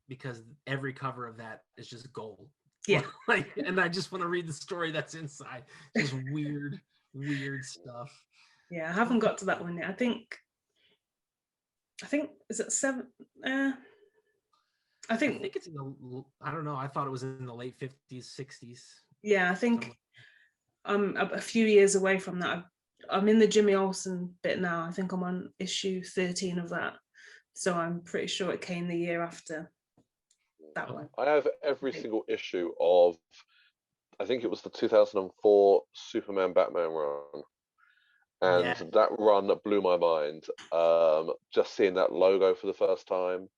because every cover of that is just gold. Yeah. Like, and I just want to read the story that's inside. Just weird stuff. Yeah, I haven't got to that one yet. I think is it 7? I think it's in the, I don't know. I thought it was in the late 50s, 60s. Yeah, I think I'm a few years away from that. I'm in the Jimmy Olsen bit now. I think I'm on issue 13 of that. So I'm pretty sure it came the year after that one. I have every single issue of, I think it was the 2004 Superman Batman run. And that run that blew my mind. Just seeing that logo for the first time,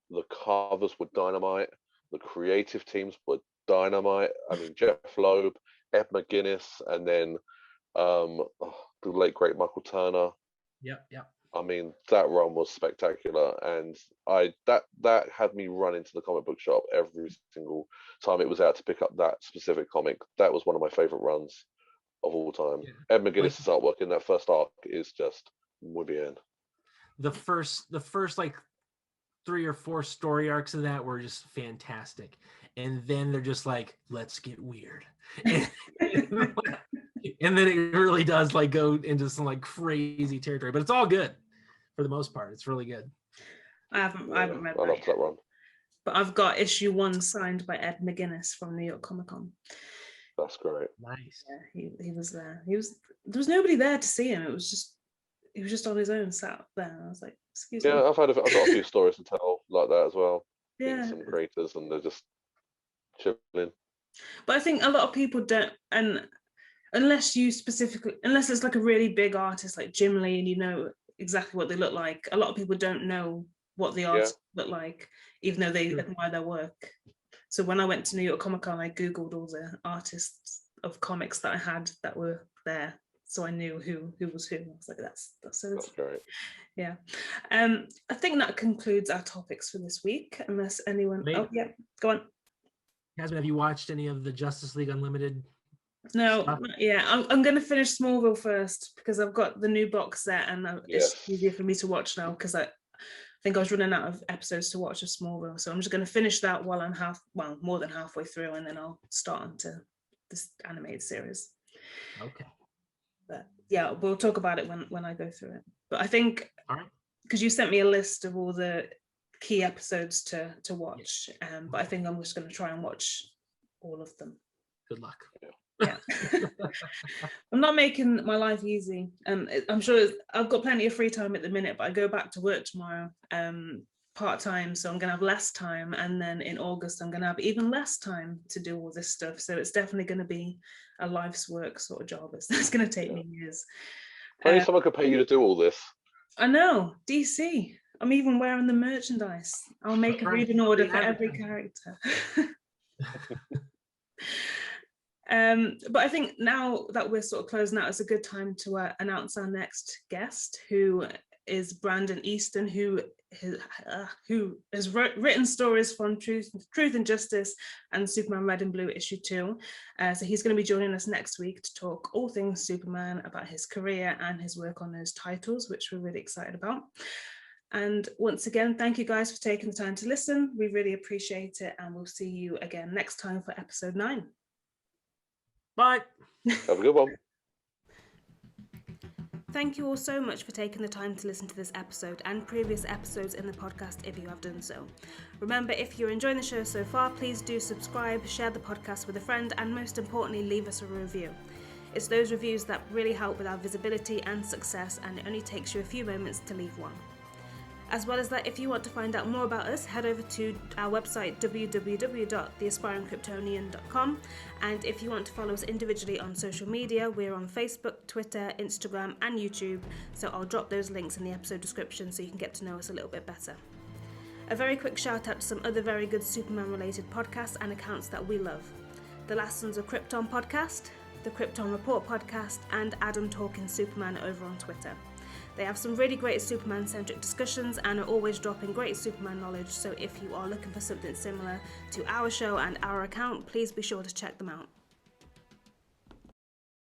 the covers were dynamite, the creative teams were dynamite. I mean, Jeff Loeb, Ed McGuinness, and then the late great Michael Turner. Yep. I mean, that run was spectacular, and that had me run into the comic book shop every single time it was out to pick up that specific comic. That was one of my favorite runs of all time. Ed McGuinness's artwork in that first arc is just muy bien. The first like 3 or 4 story arcs of that were just fantastic, and then they're just like, let's get weird, and then it really does like go into some like crazy territory, but it's all good for the most part. It's really good. I haven't read I loved that one, but I've got issue 1 signed by Ed McGuinness from New York Comic Con. That's great. Nice. Yeah, he was there. There was nobody there to see him. He was just on his own, sat there. I was like, excuse me. Yeah, I've got a few stories to tell like that as well. Yeah, some creators, and they're just chilling. But I think a lot of people don't, and unless it's like a really big artist like Jim Lee, and you know exactly what they look like, a lot of people don't know what the artists look like, even though they admire their work. So when I went to New York Comic Con, I Googled all the artists of comics that I had that were there. So I knew who was who. I was like, that's great. Yeah. I think that concludes our topics for this week, unless anyone... Maybe. Oh, yeah, go on. Tasmin, have you watched any of the Justice League Unlimited? No, yeah, I'm going to finish Smallville first, because I've got the new box set, and it's easier for me to watch now, because think I was running out of episodes to watch of Smallville, so I'm just going to finish that while I'm more than halfway through, and then I'll start onto this animated series. Okay. But yeah, we'll talk about it when I go through it. But I think, because you sent me a list of all the key episodes to watch, but I think I'm just going to try and watch all of them. Good luck. Yeah. I'm not making my life easy. I'm sure I've got plenty of free time at the minute, but I go back to work tomorrow part-time, so I'm gonna have less time, and then in August I'm gonna have even less time to do all this stuff, so it's definitely going to be a life's work sort of job. It's going to take me years. Maybe someone could pay you to do all this. I know, DC. I'm even wearing the merchandise. I'll make a reading order for every character. But I think now that we're sort of closing out, it's a good time to announce our next guest, who is Brandon Easton, who has written stories from Truth and Justice and Superman Red and Blue issue 2. So he's going to be joining us next week to talk all things Superman, about his career and his work on those titles, which we're really excited about. And once again, thank you guys for taking the time to listen. We really appreciate it, and we'll see you again next time for episode 9. Bye. Have a good one. Thank you all so much for taking the time to listen to this episode and previous episodes in the podcast if you have done so. Remember, if you're enjoying the show so far, please do subscribe, share the podcast with a friend, and most importantly, leave us a review. It's those reviews that really help with our visibility and success, and it only takes you a few moments to leave one. As well as that, if you want to find out more about us, head over to our website www.theaspiringkryptonian.com, and if you want to follow us individually on social media, we're on Facebook, Twitter, Instagram and YouTube, so I'll drop those links in the episode description so you can get to know us a little bit better. A very quick shout out to some other very good Superman related podcasts and accounts that we love. The Last Sons of Krypton podcast, the Krypton Report podcast, and Adam Talking Superman over on Twitter. They have some really great Superman-centric discussions and are always dropping great Superman knowledge, so if you are looking for something similar to our show and our account, please be sure to check them out.